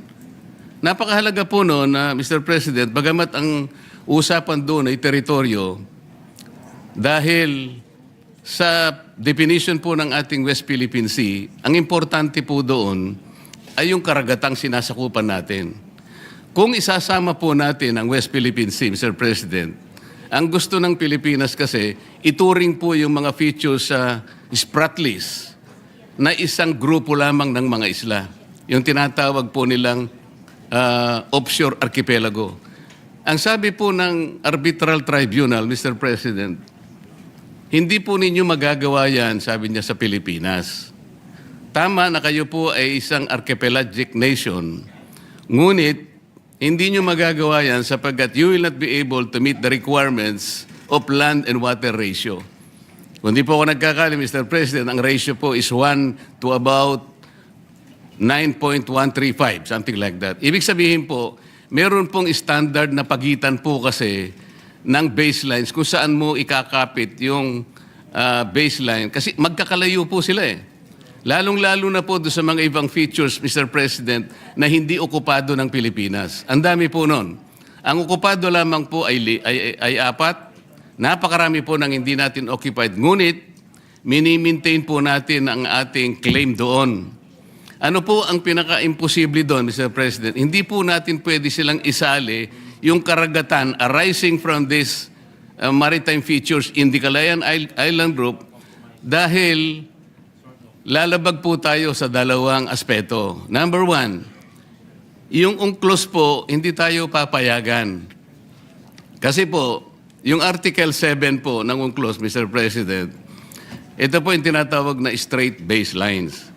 Napakahalaga po noon na Mr. President, bagamat ang usapan doon ay teritoryo, dahil sa definition po ng ating West Philippine Sea, ang importante po doon ay yung karagatang sinasakupan natin. Kung isasama po natin ang West Philippine Sea, Mr. President, ang gusto ng Pilipinas kasi, ituring po yung mga features sa Spratlys na isang grupo lamang ng mga isla. Yung tinatawag po nilang offshore archipelago. Ang sabi po ng arbitral tribunal, Mr. President, hindi po ninyo magagawa yan, sabi niya, sa Pilipinas. Tama na kayo po ay isang archipelagic nation, ngunit hindi nyo magagawa yan sapagkat you will not be able to meet the requirements of land and water ratio. Kung di po ako nagkakali, Mr. President, ang ratio po is 1 to about 9.135, something like that. Ibig sabihin po, meron pong standard na pagitan po kasi ng baselines kung saan mo ikakapit yung baseline. Kasi magkakalayo po sila eh. Lalong-lalo na po doon sa mga ibang features, Mr. President, na hindi okupado ng Pilipinas. Ang dami po nun. Ang okupado lamang po ay 4. Napakarami po ng hindi natin occupied. Ngunit, mini-maintain po natin ang ating claim doon. Ano po ang pinaka-imposible doon, Mr. President? Hindi po natin pwede silang isali yung karagatan arising from this maritime features in the Kalayaan Island Group dahil lalabag po tayo sa dalawang aspeto. Number 1, yung UNCLOS po, hindi tayo papayagan. Kasi po, yung Article 7 po ng UNCLOS, Mr. President, ito po yung tinatawag na straight baselines.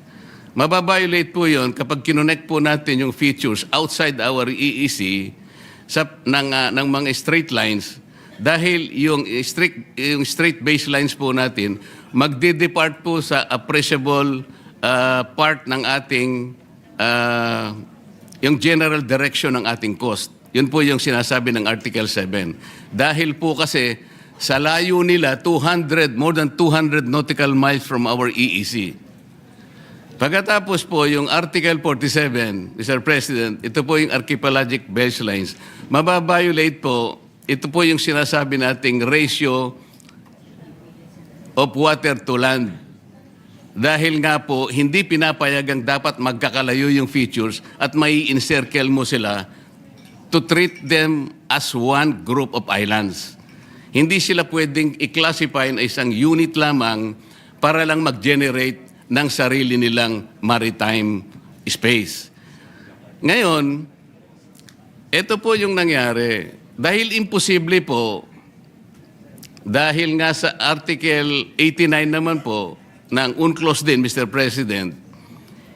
Mababiolate po yun kapag kinonect po natin yung features outside our EEC ng mga straight lines dahil yung straight baselines po natin magde-depart po sa appreciable part ng ating yung general direction ng ating coast. Yun po yung sinasabi ng Article 7. Dahil po kasi sa layo nila more than 200 nautical miles from our EEC. Pagkatapos po, yung Article 47, Mr. President, ito po yung archipelagic baselines. Mababiolate po, ito po yung sinasabi nating ratio of water to land. Dahil nga po, hindi pinapayagang dapat magkakalayo yung features at may encircle mo sila to treat them as one group of islands. Hindi sila pwedeng i-classify na isang unit lamang para lang mag-generate ng sarili nilang maritime space. Ngayon, ito po yung nangyari. Dahil imposible po, dahil nga sa Article 89 naman po, ng UNCLOS din, Mr. President,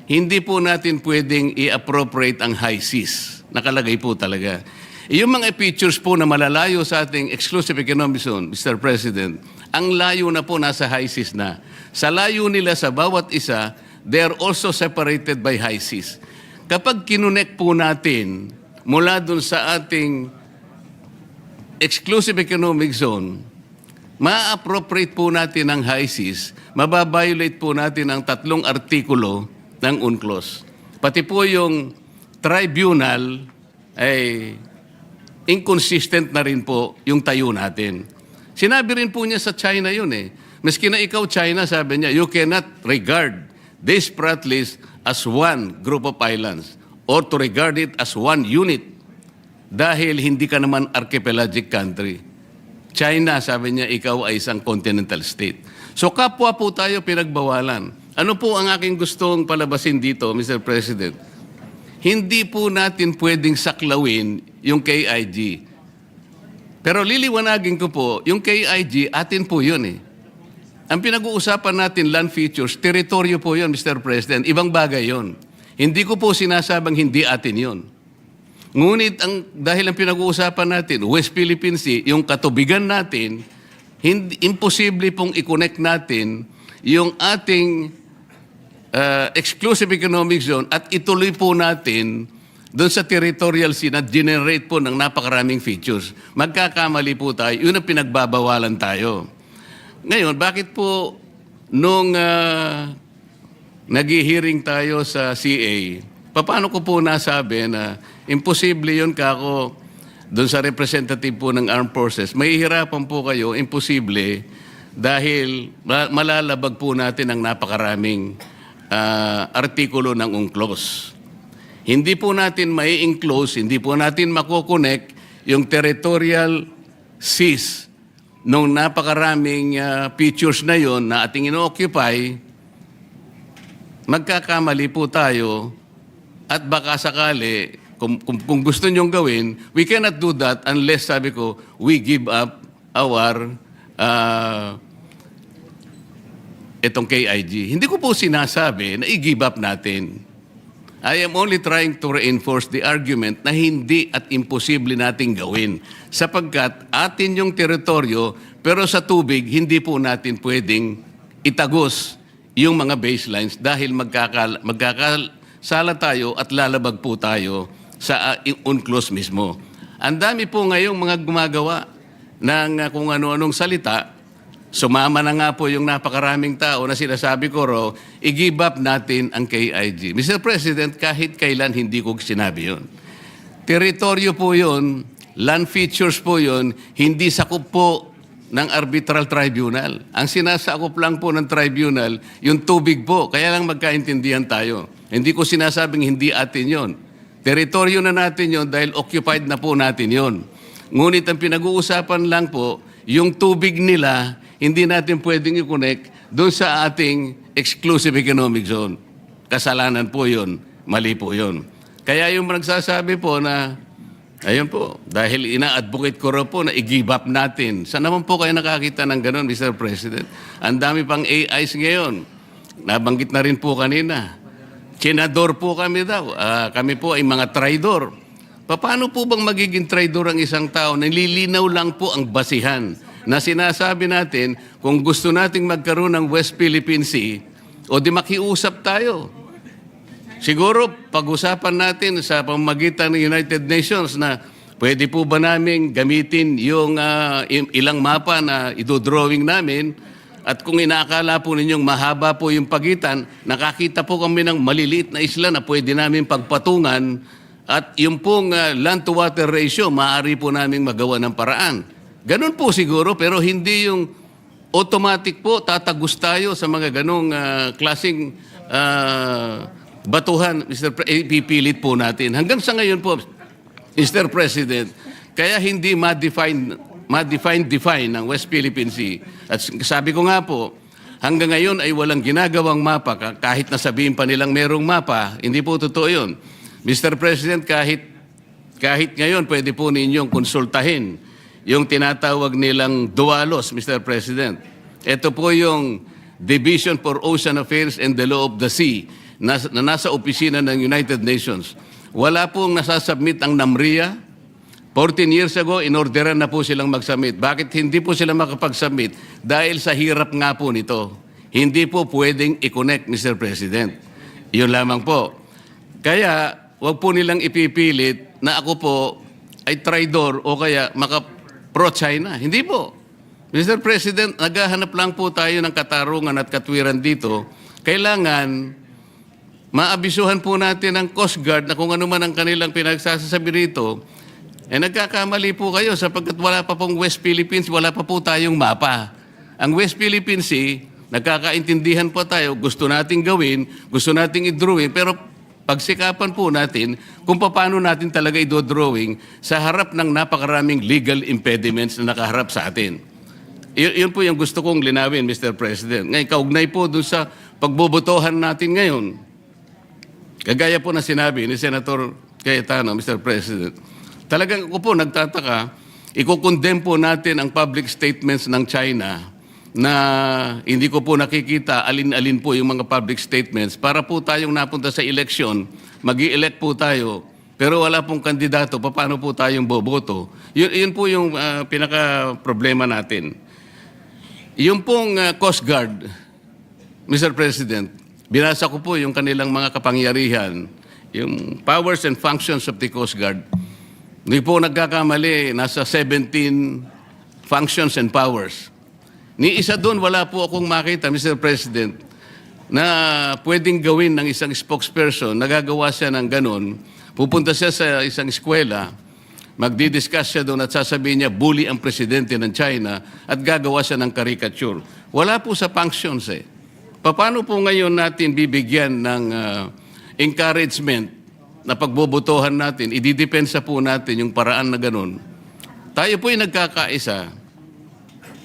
hindi po natin pwedeng i-appropriate ang high seas. Nakalagay po talaga. Yung mga features po na malalayo sa ating exclusive economic zone, Mr. President, ang layo na po nasa high seas na. Sa layo nila sa bawat isa, they are also separated by high seas. Kapag kinunek po natin mula dun sa ating exclusive economic zone, ma-appropriate po natin ang high seas, mababiolate po natin ang 3 artikulo ng UNCLOS. Pati po yung tribunal ay inconsistent na rin po yung tayo natin. Sinabi rin po niya sa China yun eh. Maski na ikaw China, sabi niya, you cannot regard this Pratt list as one group of islands or to regard it as one unit dahil hindi ka naman archipelagic country. China, sabi niya, ikaw ay isang continental state. So kapwa po tayo pinagbawalan. Ano po ang aking gustong palabasin dito, Mr. President? Hindi po natin pwedeng saklawin yung KIG. Pero liliwanagin ko po, yung KIG, atin po yun eh. Ang pinag-uusapan natin, land features, teritoryo po yun, Mr. President. Ibang bagay yun. Hindi ko po sinasabang hindi atin yun. Ngunit dahil ang pinag-uusapan natin, West Philippine Sea, yung katubigan natin, imposible pong i-connect natin yung ating exclusive economic zone at ituloy po natin doon sa territorial sea na generate po ng napakaraming features. Magkakamali po tayo, yun ang pinagbabawalan tayo. Ngayon, bakit po nung nag-hearing tayo sa CA, paano ko po nasabi na imposible yun kako doon sa representative po ng armed forces? May hirapan po kayo, imposible, dahil malalabag po natin ang napakaraming artikulo ng UNCLOS. Hindi po natin may enclose, hindi po natin makokonek yung territorial seas nung napakaraming features na yon na ating ino-occupy. Magkakamali po tayo at baka sakali, kung gusto nyong gawin, we cannot do that unless, sabi ko, we give up our itong KIG. Hindi ko po sinasabi na i-give up natin. I am only trying to reinforce the argument na hindi at imposible nating gawin sapagkat atin yung teritoryo pero sa tubig hindi po natin pwedeng itagos yung mga baselines dahil magkakasala tayo at lalabag po tayo sa UNCLOS mismo. Ang dami po ngayong mga gumagawa ng kung ano-anong salita. Sumama na nga po yung napakaraming tao na sinasabi ko ro, i-give up natin ang KIG. Mr. President, kahit kailan hindi ko sinabi yun. Teritoryo po yun, land features po yun, hindi sakop po ng arbitral tribunal. Ang sinasakop lang po ng tribunal, yung tubig po. Kaya lang magkaintindihan tayo. Hindi ko sinasabing hindi atin yun. Teritoryo na natin yun dahil occupied na po natin yun. Ngunit ang pinag-uusapan lang po, yung tubig nila, hindi natin pwedeng i-connect doon sa ating exclusive economic zone. Kasalanan po yun. Mali po yun. Kaya yung nagsasabi po na, ayun po, dahil ina-advocate ko rin po na i-give up natin. Saan naman po kayo nakakita ng ganun, Mr. President? Ang dami pang AIs ngayon. Nabanggit na rin po kanina. Senador po kami daw. Kami po ay mga traidor. Paano po bang magiging traidor ang isang tao? Nililinaw lang po ang basihan na sinasabi natin kung gusto nating magkaroon ng West Philippine Sea o di makiusap tayo. Siguro pag-usapan natin sa pamamagitan ng United Nations na pwede po ba namin gamitin yung ilang mapa na idodrawing namin at kung inaakala po ninyong mahaba po yung pagitan, nakakita po kami ng maliliit na isla na pwede namin pagpatungan at yung pong land-to-water ratio, maaari po namin magawa ng paraan. Ganun po siguro, pero hindi yung automatic po tatagos tayo sa mga ganong klaseng batuhan, ipipilit po natin. Hanggang sa ngayon po, Mr. President, kaya hindi ma-define ng West Philippine Sea. At sabi ko nga po, hanggang ngayon ay walang ginagawang mapa, kahit nasabihin pa nilang merong mapa, hindi po totoo yun. Mr. President, kahit ngayon pwede po ninyong konsultahin yung tinatawag nilang DUALOS, Mr. President. Ito po yung Division for Ocean Affairs and the Law of the Sea na nasa opisina ng United Nations. Wala pong nasasubmit ang NAMRIA. 14 years ago, inorderan na po silang mag-submit. Bakit hindi po sila makapag-submit? Dahil sa hirap nga po nito. Hindi po pwedeng i-connect, Mr. President. Yun lamang po. Kaya, wag po nilang ipipilit na ako po ay traidor o kaya pro-China. Hindi po. Mr. President, naghahanap lang po tayo ng katarungan at katwiran dito. Kailangan maabisuhan po natin ang Coast Guard na kung ano man ang kanilang pinagsasabi rito, nagkakamali po kayo sapagkat wala pa pong West Philippines, wala pa po tayong mapa. Ang West Philippine Sea, nagkakaintindihan po tayo, gusto nating gawin, gusto nating i-drawing, pero pagsikapan po natin kung paano natin talaga i-drawing sa harap ng napakaraming legal impediments na nakaharap sa atin. Yun po yung gusto kong linawin, Mr. President. Ngayon, kaugnay po doon sa pagbobotohan natin ngayon. Kagaya po na sinabi ni Senator Cayetano, Mr. President, talagang ako po nagtataka, ikukondem po natin ang public statements ng China na hindi ko po nakikita alin-alin po yung mga public statements para po tayong napunta sa eleksyon, mag-i-elect po tayo, pero wala pong kandidato, paano po tayong boboto? Yun po yung pinaka-problema natin. Yung pong Coast Guard, Mr. President, binasa ko po yung kanilang mga kapangyarihan, yung powers and functions of the Coast Guard. Hindi po nagkakamali, nasa 17 functions and powers. Ni isa doon, wala po akong makita, Mr. President, na pwedeng gawin ng isang spokesperson, nagagawa siya ng ganun, pupunta siya sa isang eskwela, magdi-discuss siya doon at sasabihin niya, bully ang presidente ng China at gagawa siya ng caricature. Wala po sa functions eh. Paano po ngayon natin bibigyan ng encouragement na pagbobotohan natin, ididepensa po natin yung paraan na ganun. Tayo po ay nagkakaisa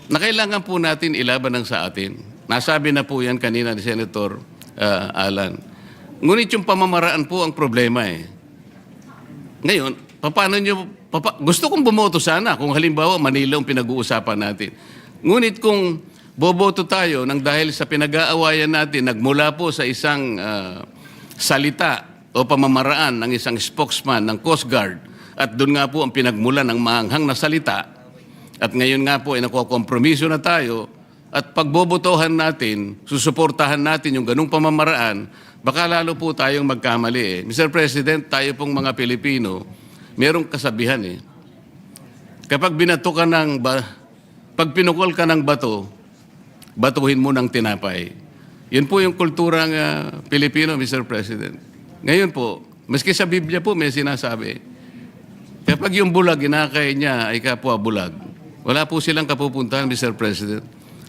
na kailangan po natin ilaban ng sa atin. Nasabi na po yan kanina ni Senator Alan. Ngunit yung pamamaraan po ang problema eh. Ngayon, gusto kong bumoto sana kung halimbawa Manila ang pinag-uusapan natin. Ngunit kung boboto tayo nang dahil sa pinag-aawayan natin, nagmula po sa isang salita o pamamaraan ng isang spokesman ng Coast Guard at doon nga po ang pinagmulan ng maanghang na salita at ngayon nga po ay nakukompromiso na tayo at pagbobotohan natin, susuportahan natin yung ganung pamamaraan, baka lalo po tayong magkamali eh. Mr. President, tayo pong mga Pilipino, merong kasabihan eh. Kapag binato ka pag pinukol ka ng bato, batuhin mo ng tinapay. Yan po yung kulturang Pilipino, Mr. President. Ngayon po, maski sa Biblia po may sinasabi, kapag yung bulag, inakay niya ay kapwa bulag, wala po silang kapupuntahan, Mr. President.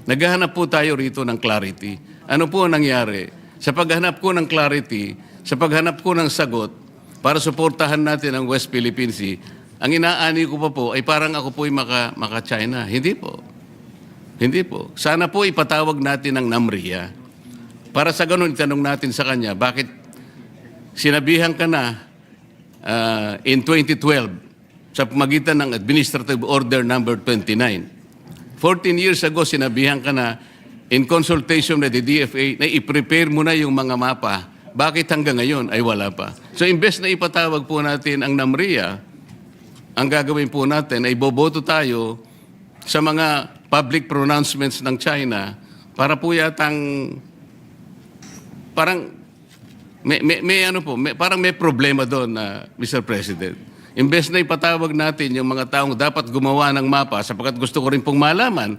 Naghahanap po tayo rito ng clarity. Ano po ang nangyari? Sa paghanap ko ng clarity, sa paghanap ko ng sagot, para suportahan natin ang West Philippine Sea, ang inaani ko pa po ay parang ako po ay maka-China. Hindi po. Hindi po. Sana po ipatawag natin ang NAMRIA. Para sa ganun, itanong natin sa kanya, bakit sinabihan ka na in 2012 sa pamagitan ng Administrative Order Number 29. 14 years ago, sinabihan ka na in consultation with the DFA na i-prepare mo na yung mga mapa. Bakit hanggang ngayon ay wala pa? So, imbes na ipatawag po natin ang NAMRIA, ang gagawin po natin ay boboto tayo sa mga public pronouncements ng China para po yatang parang parang may problema doon na Mr. President. Imbes na ipatawag natin yung mga taong dapat gumawa ng mapa sapagkat gusto ko rin pong malaman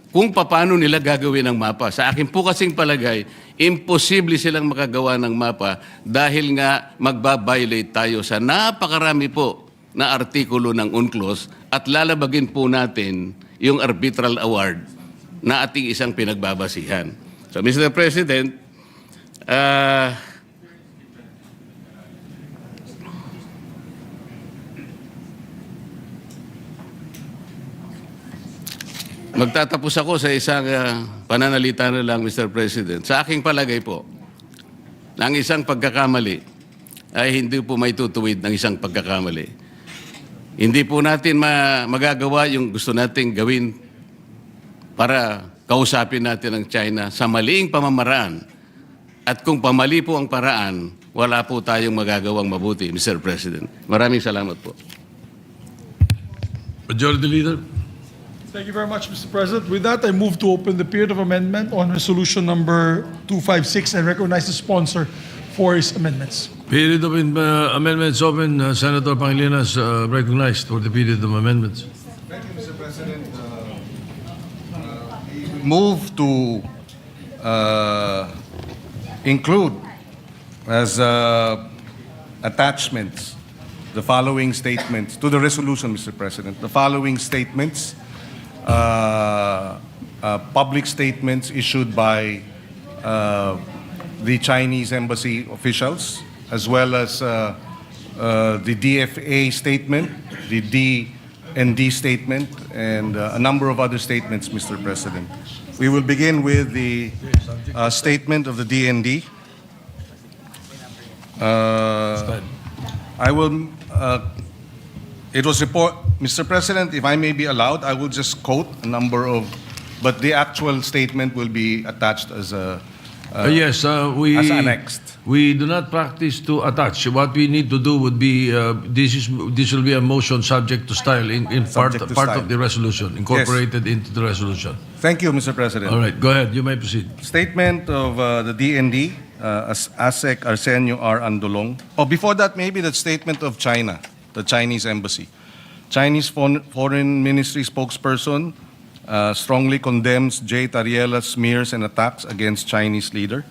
kung paano nila gagawin ang mapa. Sa akin po kasing palagay, imposible silang makagawa ng mapa dahil nga magbabiolate tayo sa napakarami po na artikulo ng UNCLOS at lalabagin po natin yung arbitral award na ating isang pinagbabasihan. So, Mr. President, magtatapos ako sa isang pananalita na lang, Mr. President. Sa aking palagay po, ng isang pagkakamali ay hindi po may tutuwid ng isang pagkakamali. Hindi po natin magagawa yung gusto nating gawin para kausapin natin ang China sa maliing pamamaraan. At kung pamali po ang paraan, wala po tayong magagawang mabuti, Mr. President. Maraming salamat po. Majority Leader. Thank you very much, Mr. President. With that, I move to open the period of amendment on resolution number 256 and recognize the sponsor for his amendments. Period of amendments open. Senator Pangilinan recognized for the period of amendments. Thank you, Mr. President. Move to include as attachments the following statements to the resolution, Mr. President. The following statements, public statements issued by the Chinese embassy officials, as well as the DFA statement, the D&D statement, and a number of other statements, Mr. President. We will begin with the statement of the D&D. It was report, Mr. President, if I may be allowed, I will just quote a number of, but the actual statement will be attached as a, Yes, we as annexed. We do not practice to attach. What we need to do would be this will be a motion subject to style in part Subject to part style. of the resolution, incorporated into the resolution. Thank you, Mr. President. All right, go ahead. You may proceed. Statement of the DND, ASEC Arsenio R. Andolong. Oh, before that, maybe the statement of China, the Chinese embassy. Chinese Foreign Ministry spokesperson strongly condemns J. Tariela's smears and attacks against Chinese leader.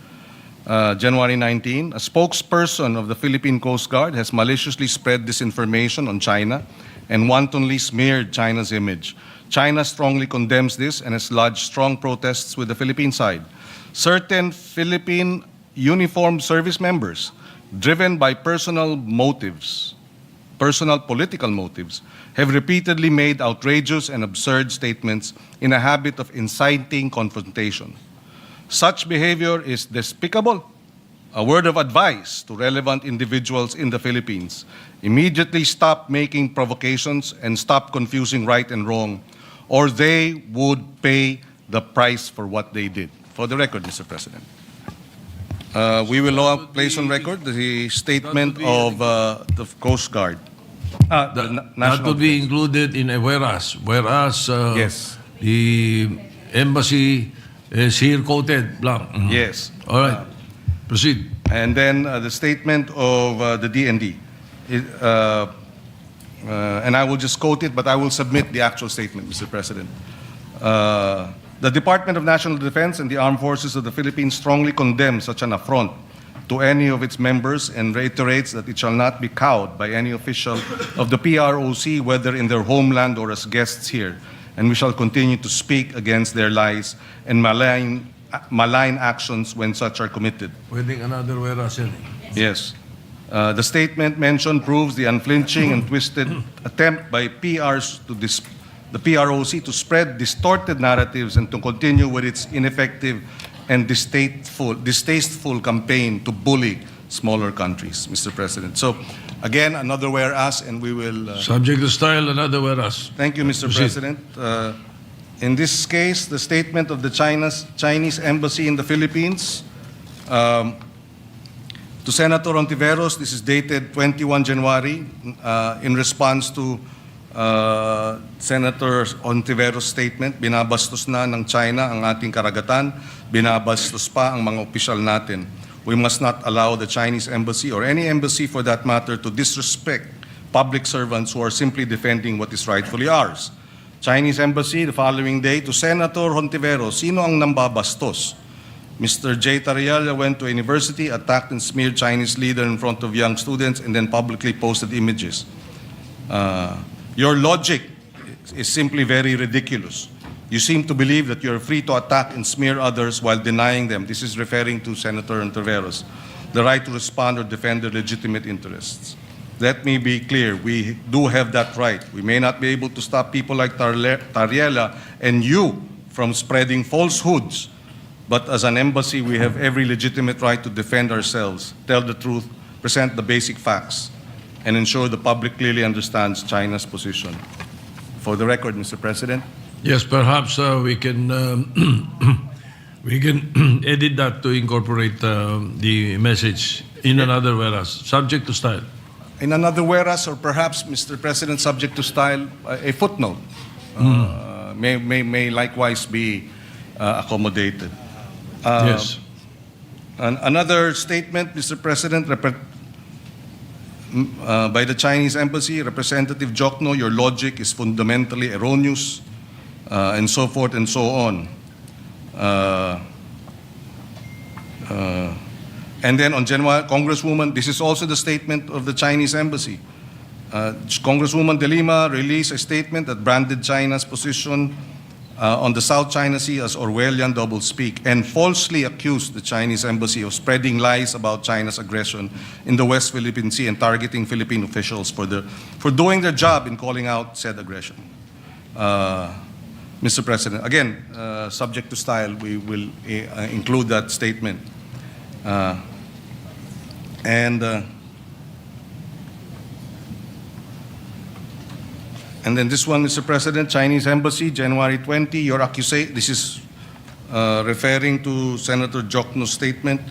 January 19, a spokesperson of the Philippine Coast Guard has maliciously spread disinformation on China and wantonly smeared China's image. China strongly condemns this and has lodged strong protests with the Philippine side. Certain Philippine uniformed service members, driven by personal political motives, have repeatedly made outrageous and absurd statements in a habit of inciting confrontation. Such behavior is despicable. A word of advice to relevant individuals in the Philippines: immediately stop making provocations and stop confusing right and wrong, or they would pay the price for what they did. For the record, Mr. President. We will now place on record the statement of the Coast Guard. That will be included in a whereas. Whereas Yes. the embassy is here quoted blank. Mhm. Yes. All right. Proceed. And then the statement of the DND. And I will just quote it, but I will submit the actual statement, Mr. President. The Department of National Defense and the Armed Forces of the Philippines strongly condemn such an affront to any of its members and reiterates that it shall not be cowed by any official of the PROC, whether in their homeland or as guests here. And we shall continue to speak against their lies and malign actions when such are committed. Pwedeng another whereas yan. Yes. The statement mentioned proves the unflinching and twisted attempt by the PROC to spread distorted narratives and to continue with its ineffective and distasteful campaign to bully smaller countries, Mr. President. So, again, another whereas, and we will... Subject to style, another whereas. Thank you, Mr. Proceed. President. In this case, the statement of the Chinese Embassy in the Philippines to Senator Ontiveros, this is dated 21 January, in response to Senator Ontiveros' statement, binabastos na ng China ang ating karagatan, binabastos pa ang mga opisyal natin. We must not allow the Chinese embassy or any embassy for that matter to disrespect public servants who are simply defending what is rightfully ours. Chinese embassy the following day to Senator Ontiveros, sino ang nambabastos? Mr. J. Tariela went to a university, attacked and smeared Chinese leader in front of young students, and then publicly posted images. Your logic is simply very ridiculous. You seem to believe that you're free to attack and smear others while denying them. This is referring to Senator Ontiveros, the right to respond or defend their legitimate interests. Let me be clear, we do have that right. We may not be able to stop people like Tariela and you from spreading falsehoods, but as an embassy, we have every legitimate right to defend ourselves, tell the truth, present the basic facts, and ensure the public clearly understands China's position. For the record, Mr. President, Yes, perhaps we can we can edit that to incorporate the message in another whereas, subject to style. in another whereas, or perhaps, Mr. President, subject to style, a footnote may likewise be accommodated. Yes. Another statement, Mr. President, by the Chinese embassy, Representative Jokno, your logic is fundamentally erroneous, and so forth and so on. And then on January, Congresswoman, this is also the statement of the Chinese embassy. Congresswoman De Lima released a statement that branded China's position on the South China Sea as Orwellian doublespeak and falsely accused the Chinese embassy of spreading lies about China's aggression in the West Philippine Sea and targeting Philippine officials for doing their job in calling out said aggression. Mr. President, again, subject to style, we will include that statement. And then this one, Mr. President, Chinese Embassy, January 20, your accusation, this is referring to Senator Jokno's statement.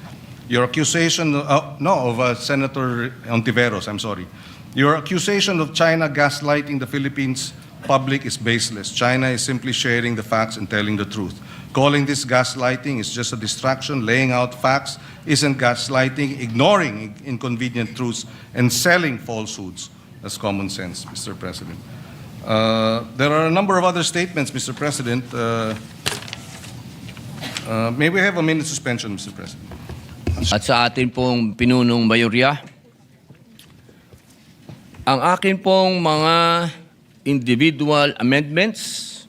Your accusation, of Senator Ontiveros, I'm sorry. Your accusation of China gaslighting the Philippines public is baseless. China is simply sharing the facts and telling the truth. Calling this gaslighting is just a distraction. Laying out facts isn't gaslighting. Ignoring inconvenient truths and selling falsehoods. That's common sense, Mr. President. There are a number of other statements, Mr. President. May we have a minute suspension, Mr. President? At sa atin pong pinunong mayorya, ang akin pong mga individual amendments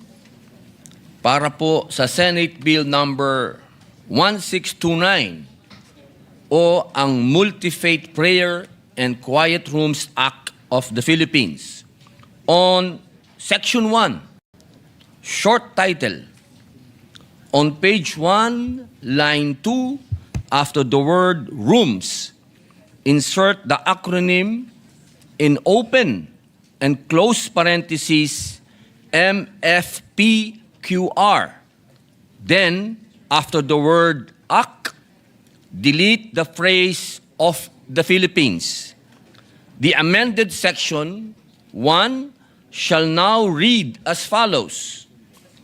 para po sa Senate Bill number 1629 o ang Multi-Faith Prayer and Quiet Rooms Act of the Philippines. On Section 1, short title, on page 1, line 2, after the word rooms, insert the acronym in open and close parentheses MFPQR. Then, after the word AK, delete the phrase of the Philippines. The amended section 1 shall now read as follows.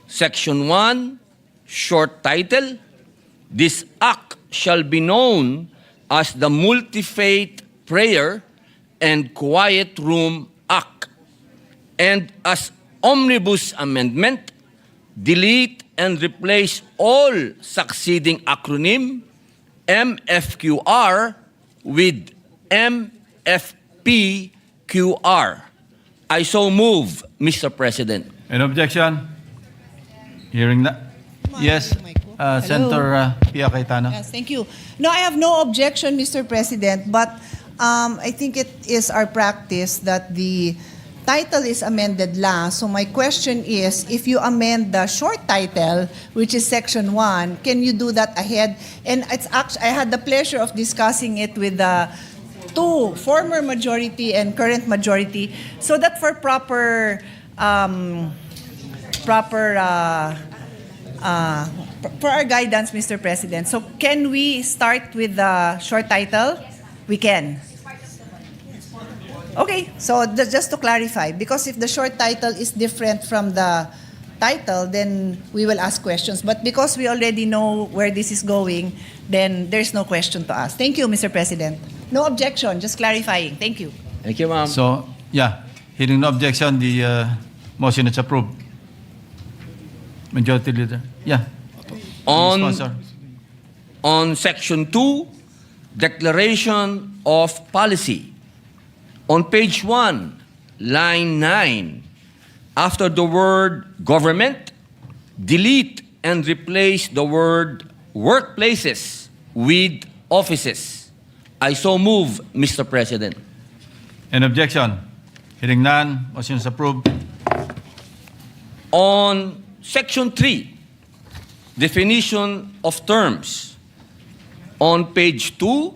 Section 1, short title, this act shall be known as the Multi-Faith Prayer and Quiet Room Act. And as omnibus amendment, delete and replace all succeeding acronym MFQR with MFPQR. I so move, Mr. President. An objection? Hearing that? Yes, Senator Pia Cayetano. Yes, thank you. No, I have no objection, Mr. President, but I think it is our practice that the title is amended last. So my question is, if you amend the short title, which is Section 1, can you do that ahead? And it's actually, I had the pleasure of discussing it with the two, former majority and current majority, so that for for our guidance, Mr. President. So can we start with the short title? We can. Okay, so just to clarify, because if the short title is different from the title, then we will ask questions. But because we already know where this is going, then there's no question to ask. Thank you, Mr. President. No objection, just clarifying. Thank you. Thank you, ma'am. So, yeah, hearing no objection, the motion is approved. Majority Leader. Yeah. Sponsor. On Section 2, Declaration of Policy. On page 1, line 9, after the word government, delete and replace the word workplaces with offices. I so move, Mr. President. Any objection? Hearing none, motion is approved. On Section 3, definition of terms, on page 2,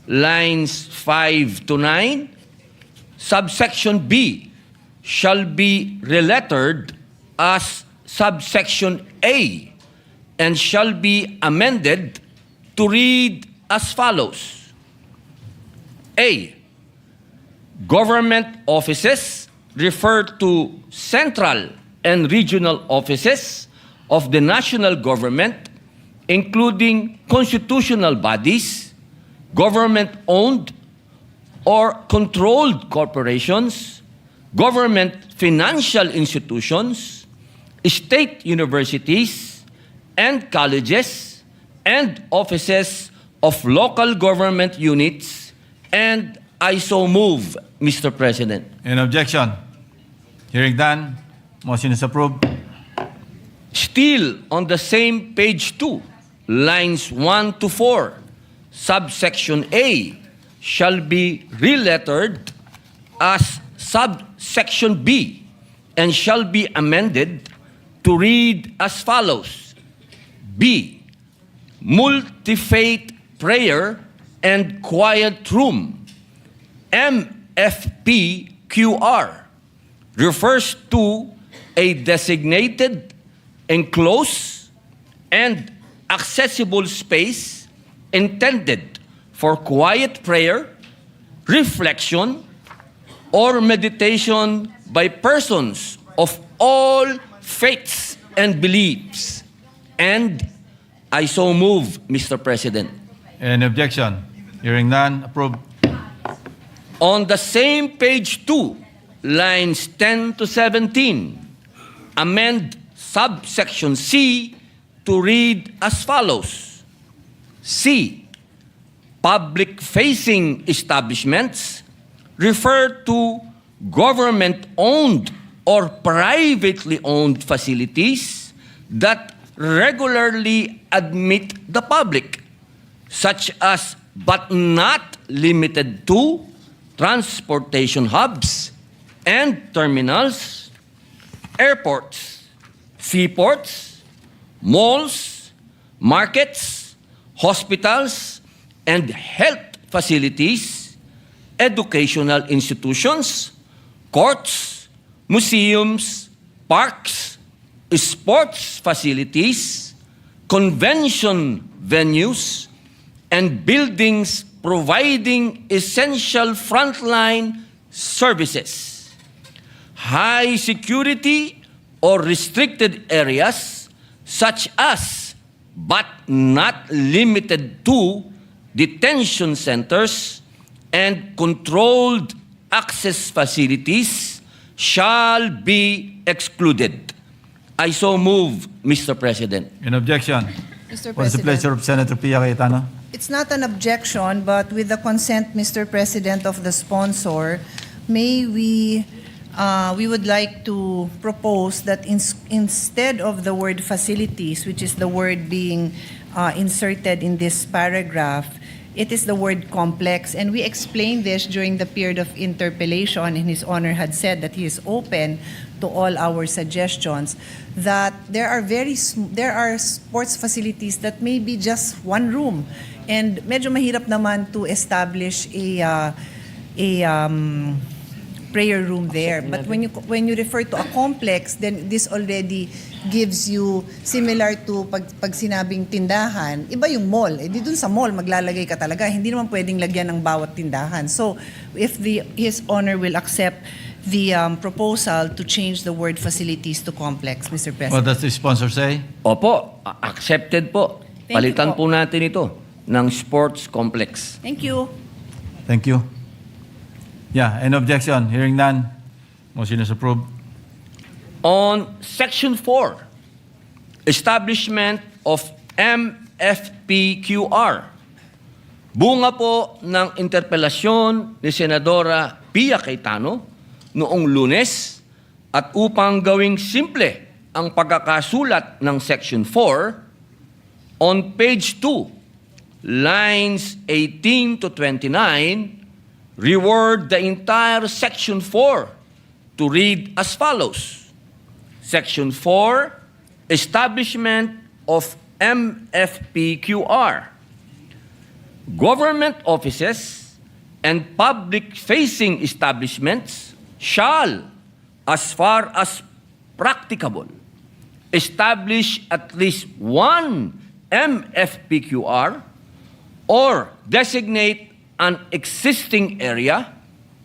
lines 5 to 9, subsection B shall be relettered as subsection A and shall be amended to read as follows. A. Government offices refer to central and regional offices of the national government, including constitutional bodies, government-owned or controlled corporations, government financial institutions, state universities, and colleges, and offices of local government units, and I so move, Mr. President. Any objection? Hearing none, motion is approved. Still on the same page 2, lines 1 to 4, subsection A shall be relettered as subsection B and shall be amended to read as follows. B. Multi-faith prayer and quiet room. MFPQR refers to a designated, enclosed, and accessible space intended for quiet prayer, reflection, or meditation by persons of all faiths and beliefs. And I so move, Mr. President. Any objection? Hearing none, approved. On the same page 2, lines 10 to 17, amend subsection C to read as follows. C. Public-facing establishments refer to government-owned or privately owned facilities that regularly admit the public, such as but not limited to transportation hubs and terminals, airports, seaports, malls, markets, hospitals, and health facilities, educational institutions, courts, museums, parks, sports facilities, convention venues, and buildings providing essential frontline services. High security or restricted areas such as, but not limited to, detention centers and controlled access facilities shall be excluded. I so move, Mr. President. Any objection? Mr. What is the President. pleasure of Senator Pia Cayetano? It's not an objection, but with the consent, Mr. President, of the sponsor, may we would like to propose that instead of the word facilities, which is the word being inserted in this paragraph, it is the word complex. And we explained this during the period of interpellation, and His Honor had said that he is open to all our suggestions, that there are sports facilities that may be just one room. And medyo mahirap naman to establish a prayer room there. But when you refer to a complex, then this already gives you, similar to pag sinabing tindahan, iba yung mall. Eh di dun sa mall, maglalagay ka talaga. Hindi naman pwedeng lagyan ng bawat tindahan. So, if His Honor will accept the proposal to change the word facilities to complex, Mr. What President. does the sponsor say? Opo, accepted po. Thank you Palitan po. po natin ito ng sports complex. Thank you. Thank you. Yeah, any objection? Hearing none, motion is approved. On Section 4, establishment of MFPQR, bunga po ng interpelasyon ni Senadora Pia Cayetano noong Lunes, at upang gawing simple ang pagkakasulat ng Section 4 on page 2, lines 18 to 29, reword the entire Section 4 to read as follows. Section 4, Establishment of MFPQR. Government offices and public-facing establishments shall, as far as practicable, establish at least one MFPQR or designate an existing area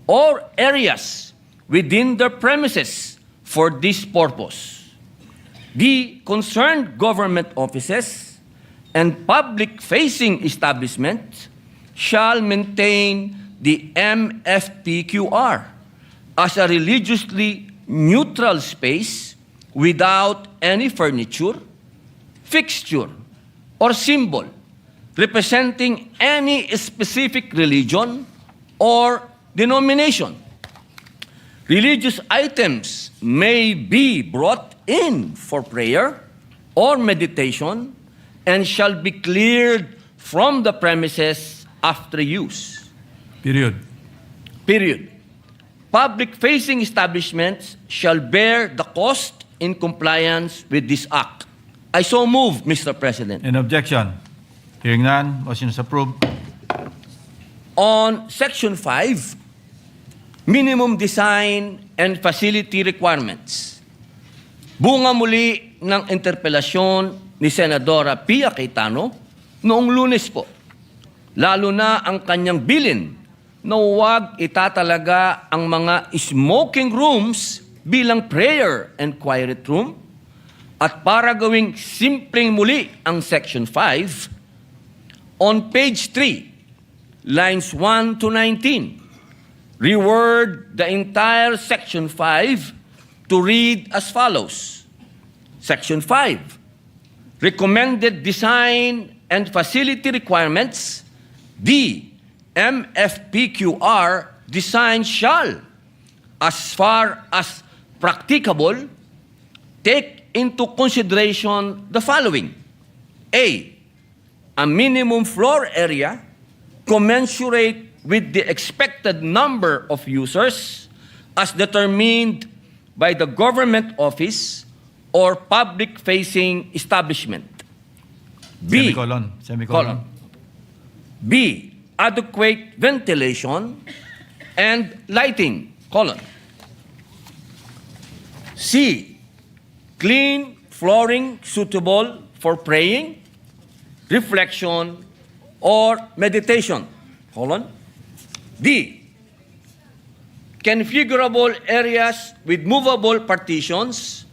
or areas within their premises for this purpose. The concerned government offices and public-facing establishments shall maintain the MFPQR as a religiously neutral space without any furniture, fixture, or symbol representing any specific religion or denomination. Religious items may be brought in for prayer or meditation and shall be cleared from the premises after use. Period. Period. Public-facing establishments shall bear the cost in compliance with this act. I so move, Mr. President. In objection? Hearing none, motion is approved. On Section 5, minimum design and facility requirements. Bunga muli ng interpelasyon ni Senadora Pia Cayetano noong Lunes po. Lalo na ang kanyang bilin na huwag itatalaga ang mga smoking rooms bilang prayer and quiet room at para gawing simpleng muli ang Section 5, on page 3, lines 1 to 19, reword the entire Section 5 to read as follows. Section 5, recommended design and facility requirements. The MFPQR design shall, as far as practicable, take into consideration the following. A minimum floor area commensurate with the expected number of users as determined by the government office or public-facing establishment. B, Semicolon. B, adequate ventilation and lighting, colon. C, clean flooring suitable for praying, reflection, or meditation, colon. D, configurable areas with movable partitions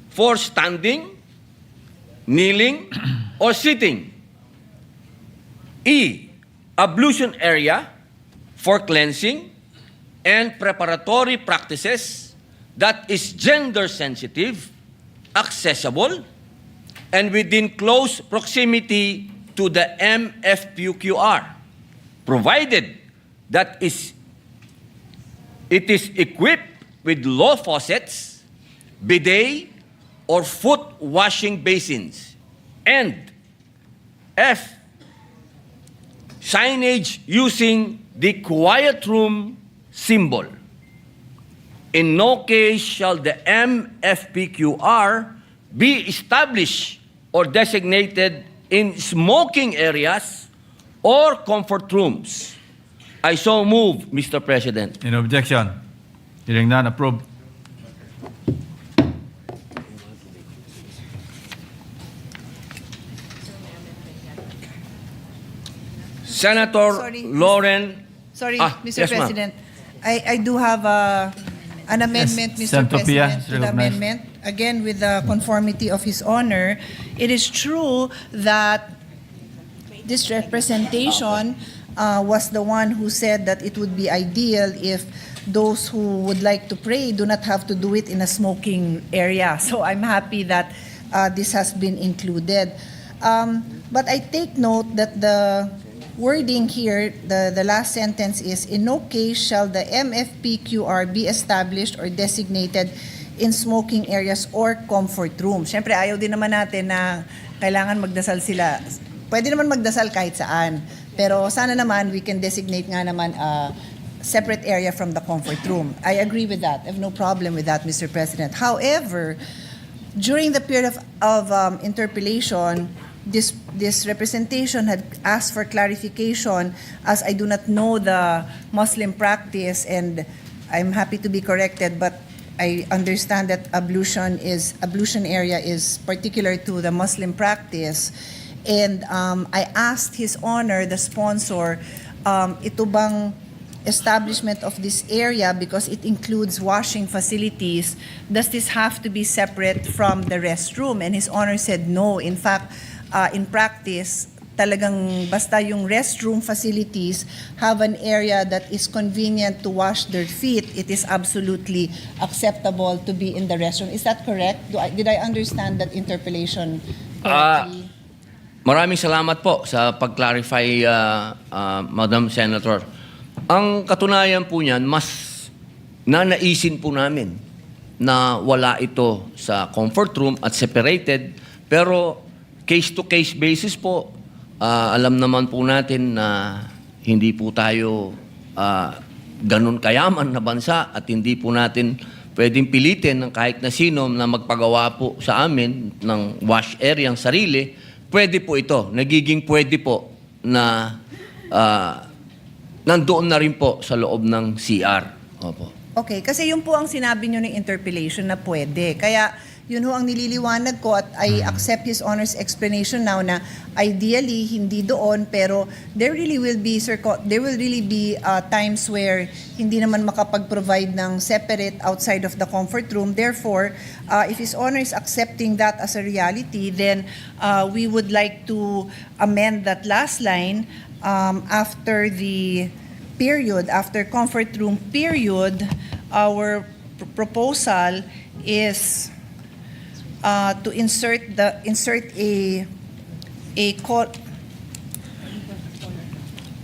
for standing, kneeling, or sitting. E, ablution area for cleansing and preparatory practices that is gender sensitive, accessible, and within close proximity to the MFPQR, provided that it is equipped with low faucets, bidet, or foot washing basins. And F, signage using the quiet room symbol. In no case shall the MFPQR be established or designated in smoking areas or comfort rooms. I so move, Mr. President. In objection? Hearing none, approved. Senator Sorry. Lauren. Sorry, Mr. Yes, ma'am. President. I do have an amendment, Yes, Mr. Senator Pia, President, to the recognized. amendment. Again, with the conformity of His Honor, it is true that this representation was the one who said that it would be ideal if those who would like to pray do not have to do it in a smoking area. So I'm happy that this has been included. But I take note that the wording here, the last sentence is, in no case shall the MFPQR be established or designated in smoking areas or comfort rooms. Siyempre, ayaw din naman natin na kailangan magdasal sila. Pwede naman magdasal kahit saan. Pero sana naman we can designate nga naman a separate area from the comfort room. I agree with that. I have no problem with that, Mr. President. However, during the period of interpellation, this representation had asked for clarification, as I do not know the Muslim practice, and I'm happy to be corrected, but I understand that ablution area is particular to the Muslim practice. And I asked His Honor, the sponsor, ito bang establishment of this area, because it includes washing facilities, does this have to be separate from the restroom? And His Honor said no. In fact, in practice, talagang basta yung restroom facilities have an area that is convenient to wash their feet, it is absolutely acceptable to be in the restroom. Is that correct? Did I understand that interpellation correctly? Maraming salamat po sa pag-clarify, Madam Senator. Ang katunayan po niyan, mas nanaisin po namin na wala ito sa comfort room at separated. Pero case-to-case basis po, alam naman po natin na hindi po tayo ganun kayaman na bansa at hindi po natin pwedeng pilitin ng kahit na sino na magpagawa po sa amin ng wash area ang sarili. Pwede po ito. Nagiging pwede po na nandoon na rin po sa loob ng CR. Opo. Okay, kasi yun po ang sinabi nyo ng interpellation na pwede. Kaya yun ho ang nililiwanag ko, at I accept His Honor's explanation now na ideally hindi doon, pero there will really be times where hindi naman makapag-provide ng separate outside of the comfort room. Therefore, if His Honor is accepting that as a reality, then we would like to amend that last line after the period, after comfort room period. Our proposal is to insert a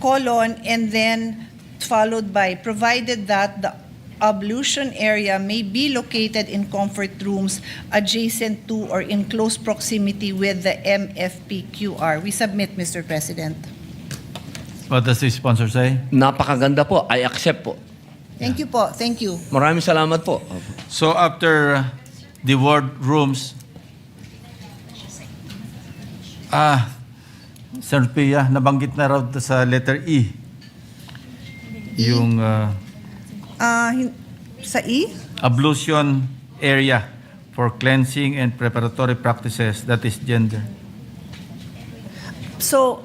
colon and then followed by, provided that the ablution area may be located in comfort rooms adjacent to or in close proximity with the MFPQR. We submit, Mr. President. What does the sponsor say? Napakaganda po. I accept po. Thank you po. Thank you. Maraming salamat po. So after the word rooms, Sir Pia, nabanggit na raw sa letter E. Yung Sa E? ablution area for cleansing and preparatory practices, that is gender. So,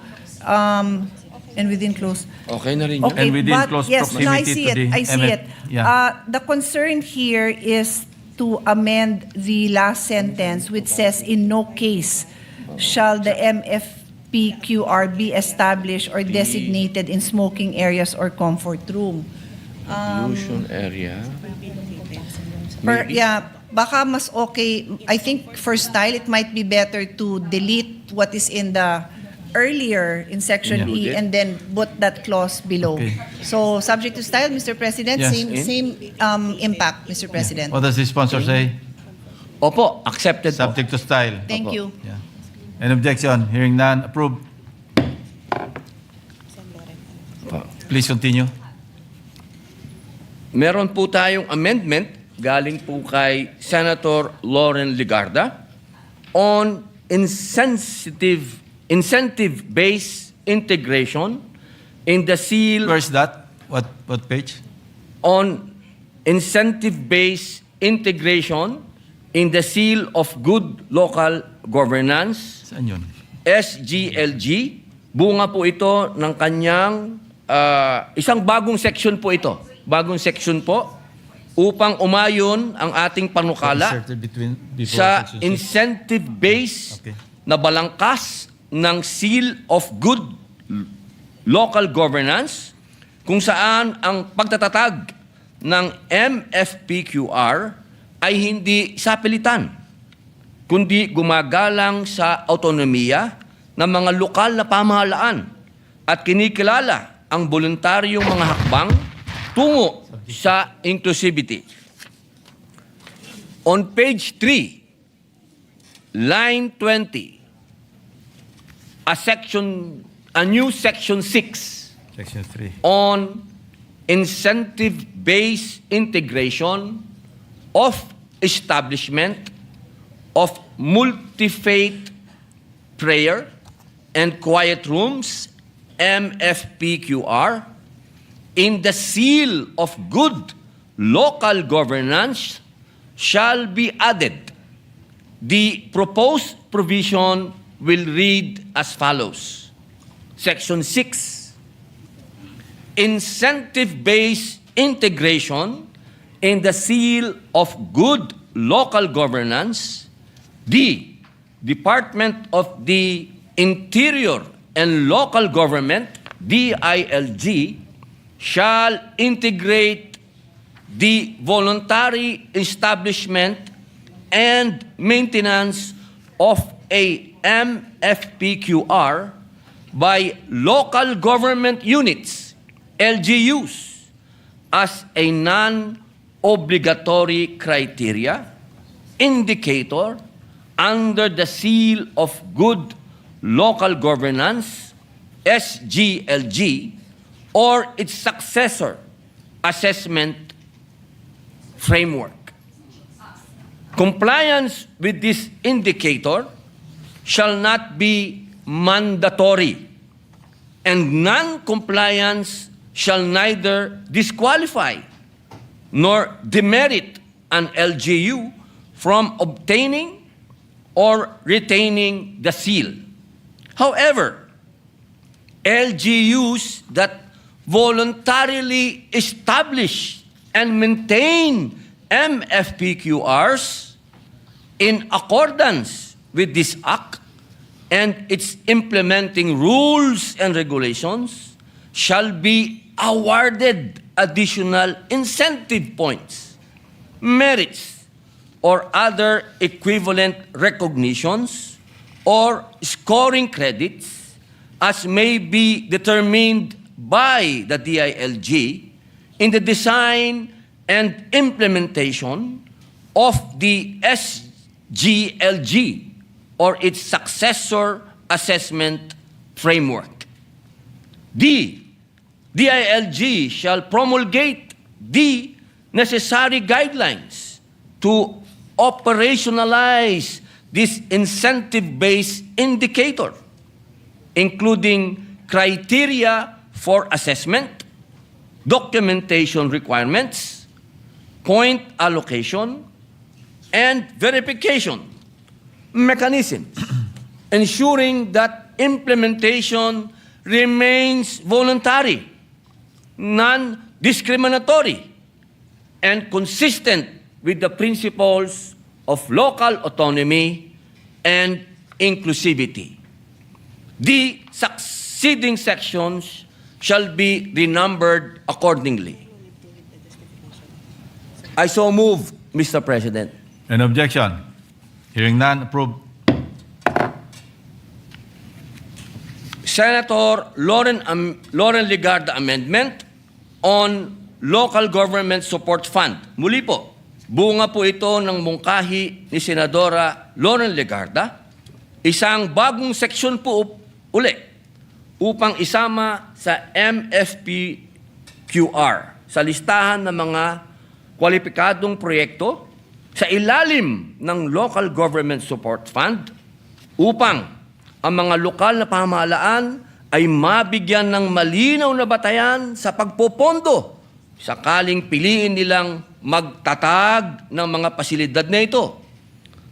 and within close. Okay na rin yun. And within but close yes, no, I proximity see to it. the I see MF. it. Yeah. The concern here is to amend the last sentence, which says, "In no case shall the MFPQR be established or designated in smoking areas or comfort room." Ablution area. Baka mas okay. I think for style, it might be better to delete what is in the earlier in section Yeah. E and then put that clause below. Okay. So, subject to style, Mr. President, Yes. same impact, Mr. President. What does the sponsor say? Opo, accepted po. Subject to style. Thank Opo. you. Yeah. An objection? Hearing none. Approved. Please continue. Meron po tayong amendment galing po kay Senator Lauren Legarda on incentive-based integration in the seal Where's that? What page? on incentive-based integration in the seal of good local governance, Saan yun? SGLG. Bunga po ito ng kanyang isang bagong section po ito. Bagong section po upang umayon ang ating panukala Inserted before sa section six. incentive-based Okay. na balangkas ng seal of good local governance kung saan ang pagtatatag ng MFPQR ay hindi sapilitan kundi gumagalang sa autonomiya ng mga lokal na pamahalaan at kinikilala ang voluntaryong mga hakbang tungo sa inclusivity. On page 3, line 20, a new section 6 Section 3. on incentive-based integration of establishment of multi-faith prayer and quiet rooms, MFPQR, in the seal of good local governance shall be added. The proposed provision will read as follows. Section 6. Incentive-based integration in the seal of good local governance, the Department of the Interior and Local Government, DILG, shall integrate the voluntary establishment and maintenance of a MFPQR by local government units, LGUs, as a non-obligatory criteria, indicator under the seal of good local governance, SGLG, or its successor assessment framework. Compliance with this indicator shall not be mandatory, and non-compliance shall neither disqualify nor demerit an LGU from obtaining or retaining the seal. However, LGUs that voluntarily establish and maintain MFPQRs in accordance with this Act and its implementing rules and regulations shall be awarded additional incentive points, merits, or other equivalent recognitions or scoring credits as may be determined by the DILG in the design and implementation of the SGLG or its successor assessment framework. The DILG shall promulgate the necessary guidelines to operationalize this incentive-based indicator, including criteria for assessment, documentation requirements, point allocation, and verification mechanisms, ensuring that implementation remains voluntary, non-discriminatory, and consistent with the principles of local autonomy and inclusivity. The succeeding sections shall be renumbered accordingly. I so move, Mr. President. An objection? Hearing none, approved. Senator Lauren Legarda amendment on Local Government Support Fund. Muli po, bunga po ito ng mungkahi ni Senadora Lauren Legarda. Isang bagong seksyon po uli upang isama sa MFPQR sa listahan ng mga kwalipikadong proyekto sa ilalim ng Local Government Support Fund upang ang mga lokal na pamahalaan ay mabigyan ng malinaw na batayan sa pagpopondo sakaling piliin nilang magtatag ng mga pasilidad na ito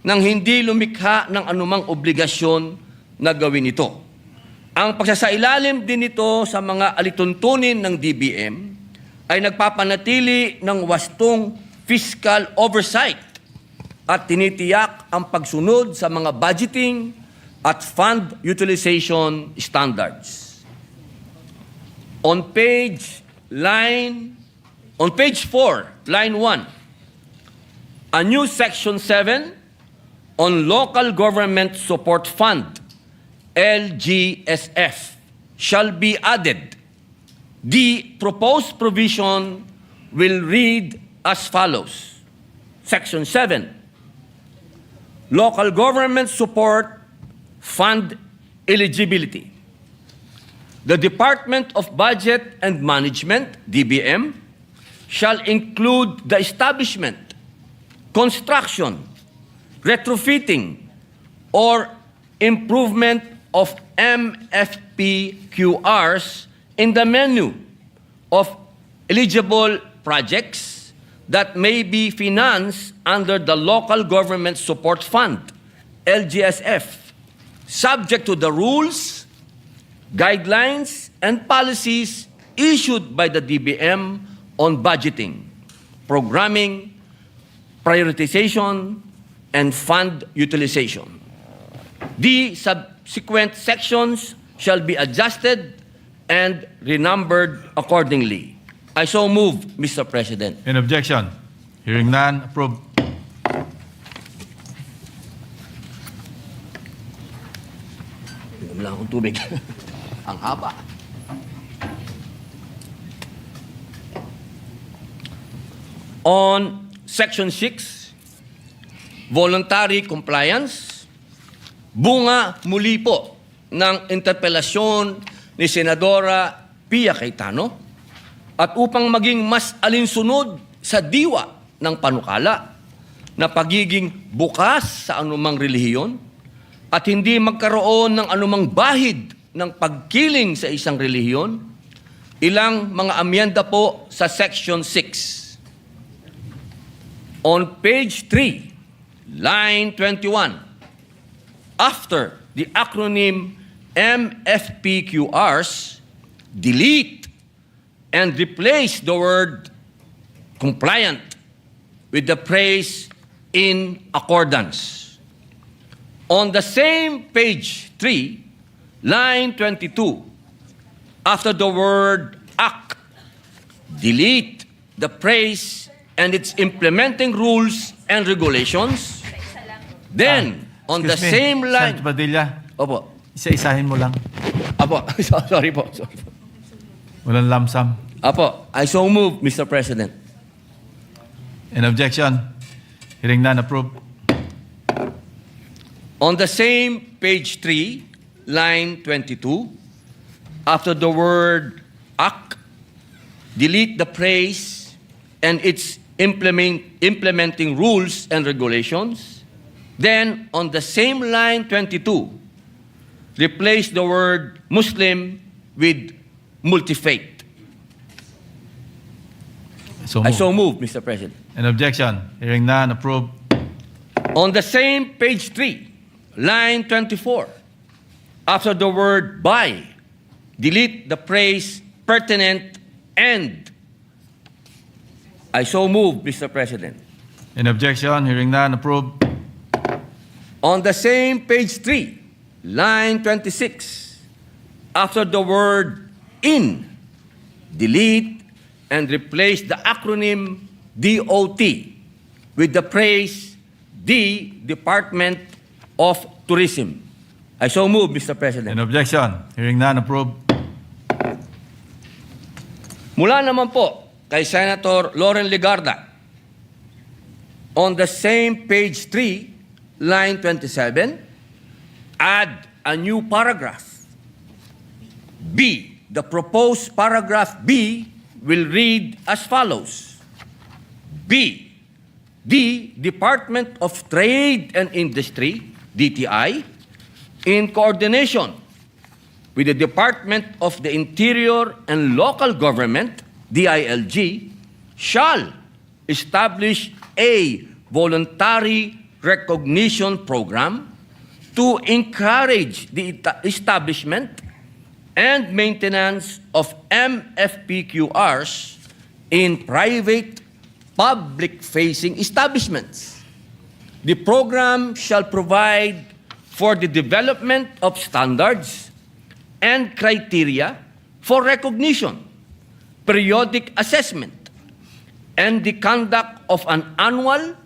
nang hindi lumikha ng anumang obligasyon na gawin ito. Ang pagsasailalim din nito sa mga alituntunin ng DBM ay nagpapanatili ng wastong fiscal oversight at tinitiyak ang pagsunod sa mga budgeting at fund utilization standards. On page 4, line 1, a new section 7 on Local Government Support Fund, LGSF, shall be added. The proposed provision will read as follows. Section 7. Local Government Support Fund eligibility. The Department of Budget and Management, DBM, shall include the establishment, construction, retrofitting, or improvement of MFPQRs in the menu of eligible projects that may be financed under the Local Government Support Fund, LGSF, subject to the rules, guidelines, and policies issued by the DBM on budgeting, programming, prioritization, and fund utilization. The subsequent sections shall be adjusted and renumbered accordingly. I so move, Mr. President. In objection? Hearing none, approved. Inom lang akong tubig. Ang haba. On Section 6, voluntary compliance, bunga muli po ng interpelasyon ni Senadora Pia Cayetano at upang maging mas alinsunod sa diwa ng panukala na pagiging bukas sa anumang relihiyon at hindi magkaroon ng anumang bahid ng pagkiling sa isang relihiyon, ilang mga amyenda po sa Section 6. On page 3, line 21, after the acronym MFPQRs, delete and replace the word compliant with the phrase in accordance. On the same page 3, line 22, after the word act, delete the phrase and its implementing rules and regulations. Then, on the Excuse me, same line... Senator Padilla, Opo. isa-isahin mo lang. Apo. Sorry po. Walang lamsam. Apo. I so move, Mr. President. In objection? Hearing none, approved. On the same page 3, line 22, after the word act, delete the phrase and its implementing rules and regulations. Then, on the same line 22, replace the word Muslim with multi-faith. I so move, Mr. President. In objection? Hearing none, approved. On the same page 3, line 24, after the word by, delete the phrase pertinent and. I so move, Mr. President. In objection? Hearing none, approved. On the same page 3, line 26, after the word in, delete and replace the acronym DOT with the phrase the Department of Tourism. I so move, Mr. President. In objection? Hearing none, approved. Mula naman po kay Senator Loren Legarda, on the same page 3, line 27, add a new paragraph. B. The proposed paragraph B will read as follows. B. The Department of Trade and Industry, DTI, in coordination with the Department of the Interior and Local Government, DILG, shall establish a voluntary recognition program to encourage the establishment and maintenance of MFPQRs in private public-facing establishments. The program shall provide for the development of standards and criteria for recognition, periodic assessment, and the conduct of an annual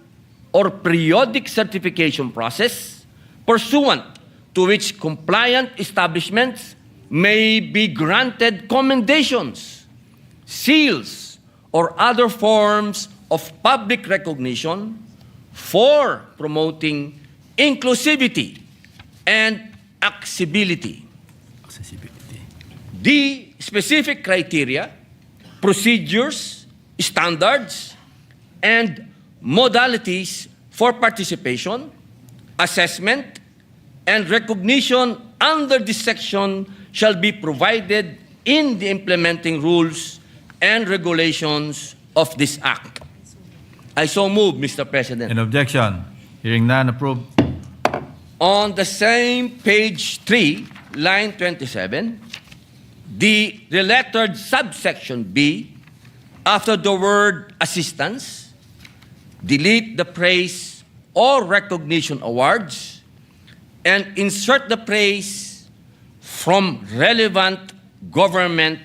or periodic certification process pursuant to which compliant establishments may be granted commendations, seals, or other forms of public recognition for promoting inclusivity, and accessibility. Accessibility. The specific criteria, procedures, standards, and modalities for participation, assessment, and recognition under this section shall be provided in the implementing rules and regulations of this Act. I so move, Mr. President. An objection? Hearing none, approved. On the same page 3, line 27, the lettered subsection B, after the word assistance, delete the praise or recognition awards and insert the praise from relevant government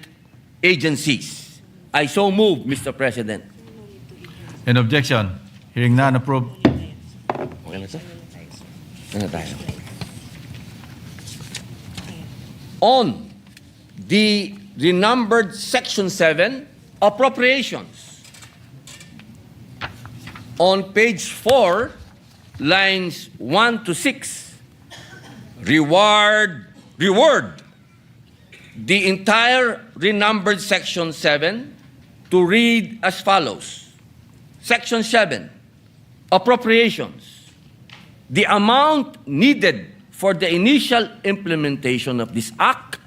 agencies. I so move, Mr. President. An objection? Hearing none, approved. Okay na, sir? Ano tayo? On the renumbered Section 7, appropriations. On page 4, lines 1 to 6, reward the entire renumbered Section 7 to read as follows. Section 7, appropriations. The amount needed for the initial implementation of this Act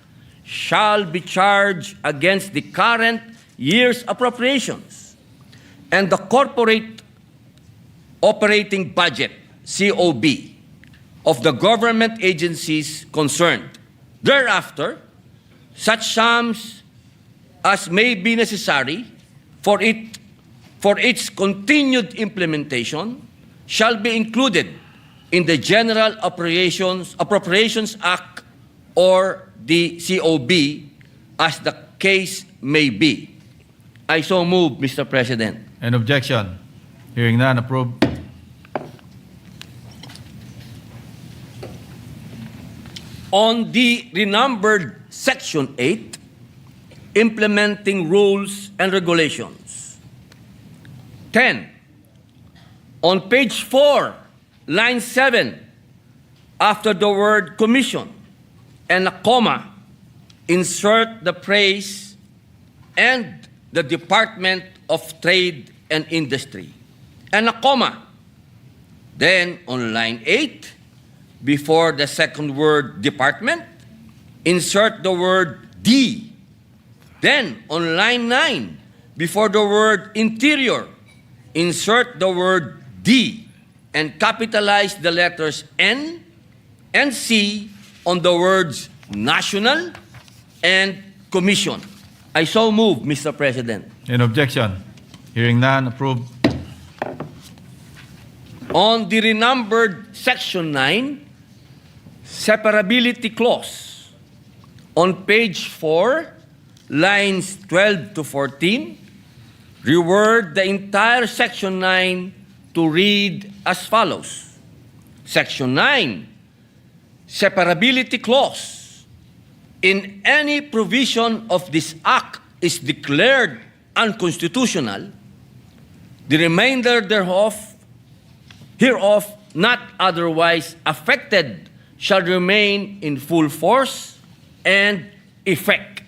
shall be charged against the current year's appropriations and the corporate operating budget, COB, of the government agencies concerned. Thereafter, such sums as may be necessary for its continued implementation shall be included in the General Appropriations Act or the COB as the case may be. I so move, Mr. President. An objection? Hearing none, approved. On the renumbered Section 8, implementing rules and regulations. 10. On page 4, line 7, after the word commission and a comma, insert the praise and the Department of Trade and Industry, and a comma. Then on line 8, before the second word department, insert the word D. Then on line 9, before the word interior, insert the word D and capitalize the letters N and C on the words national and commission. I so move, Mr. President. An objection? Hearing none, approved. On the renumbered Section 9, separability clause. On page 4, lines 12 to 14, reword the entire Section 9 to read as follows. Section 9, separability clause. In any provision of this Act is declared unconstitutional, the remainder hereof not otherwise affected shall remain in full force and effect.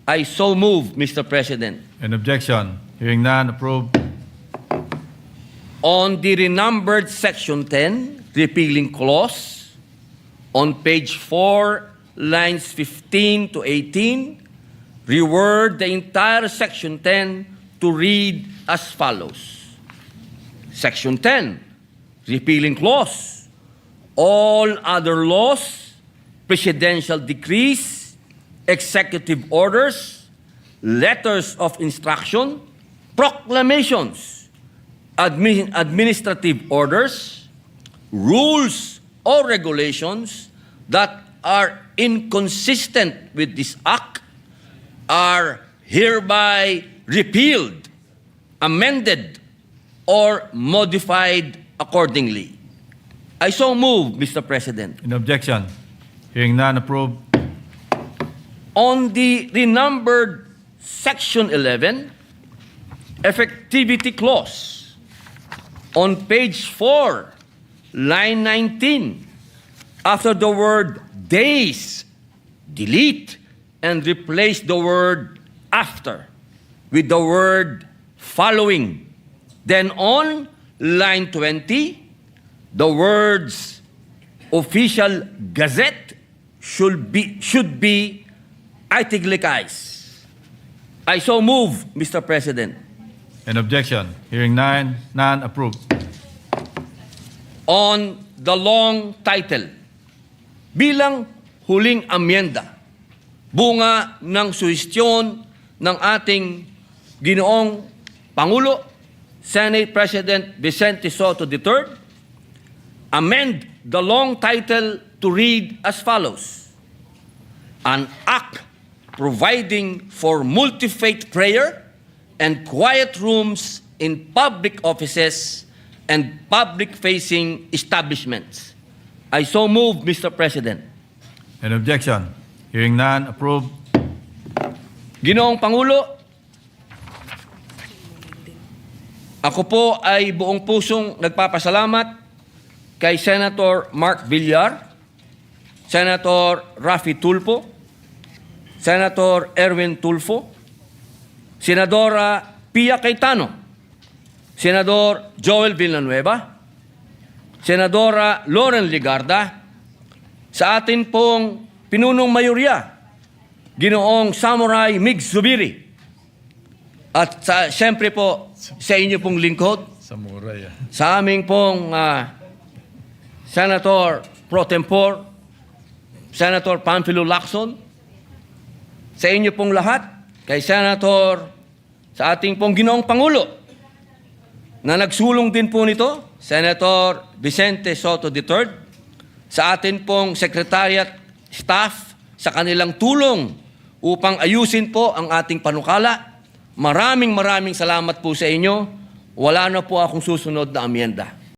I so move, Mr. President. An objection? Hearing none, approved. On the renumbered Section 10, repealing clause, on page 4, lines 15 to 18, reword the entire Section 10 to read as follows. Section 10, repealing clause. All other laws, presidential decrees, executive orders, letters of instruction, proclamations, administrative orders, rules or regulations that are inconsistent with this Act are hereby repealed, amended, or modified accordingly. I so move, Mr. President. An objection? Hearing none, approved. On the renumbered Section 11, effectivity clause, on page 4, line 19, after the word days, delete and replace the word after with the word following. Then on line 20, the words official gazette should be italicized. I so move, Mr. President. An objection? Hearing none, none approved. On the long title, bilang huling amyenda, bunga ng suhestyon ng ating ginoong Pangulo, Senate President Vicente Soto III, amend the long title to read as follows: An act providing for multi-faith prayer and quiet rooms in public offices and public-facing establishments. I so move, Mr. President. An objection? Hearing none, approved. Ginoong Pangulo, ako po ay buong pusong nagpapasalamat kay Senator Mark Villar, Senator Raffy Tulfo, Senator Erwin Tulfo, Senadora Pia Cayetano, Senador Joel Villanueva, Senadora Loren Legarda, sa atin pong pinunong mayorya, Ginoong Samurai Mig Zubiri, at siyempre po sa inyo pong lingkod, sa aming pong Senator Pro Tempore, Senator Panfilo Lacson, sa inyo pong lahat, kay Senator, sa ating pong Ginoong Pangulo, na nagsulong din po nito, Senator Vicente Soto III, sa atin pong Secretariat staff sa kanilang tulong upang ayusin po ang ating panukala. Maraming salamat po sa inyo. Wala na po akong susunod na amyenda.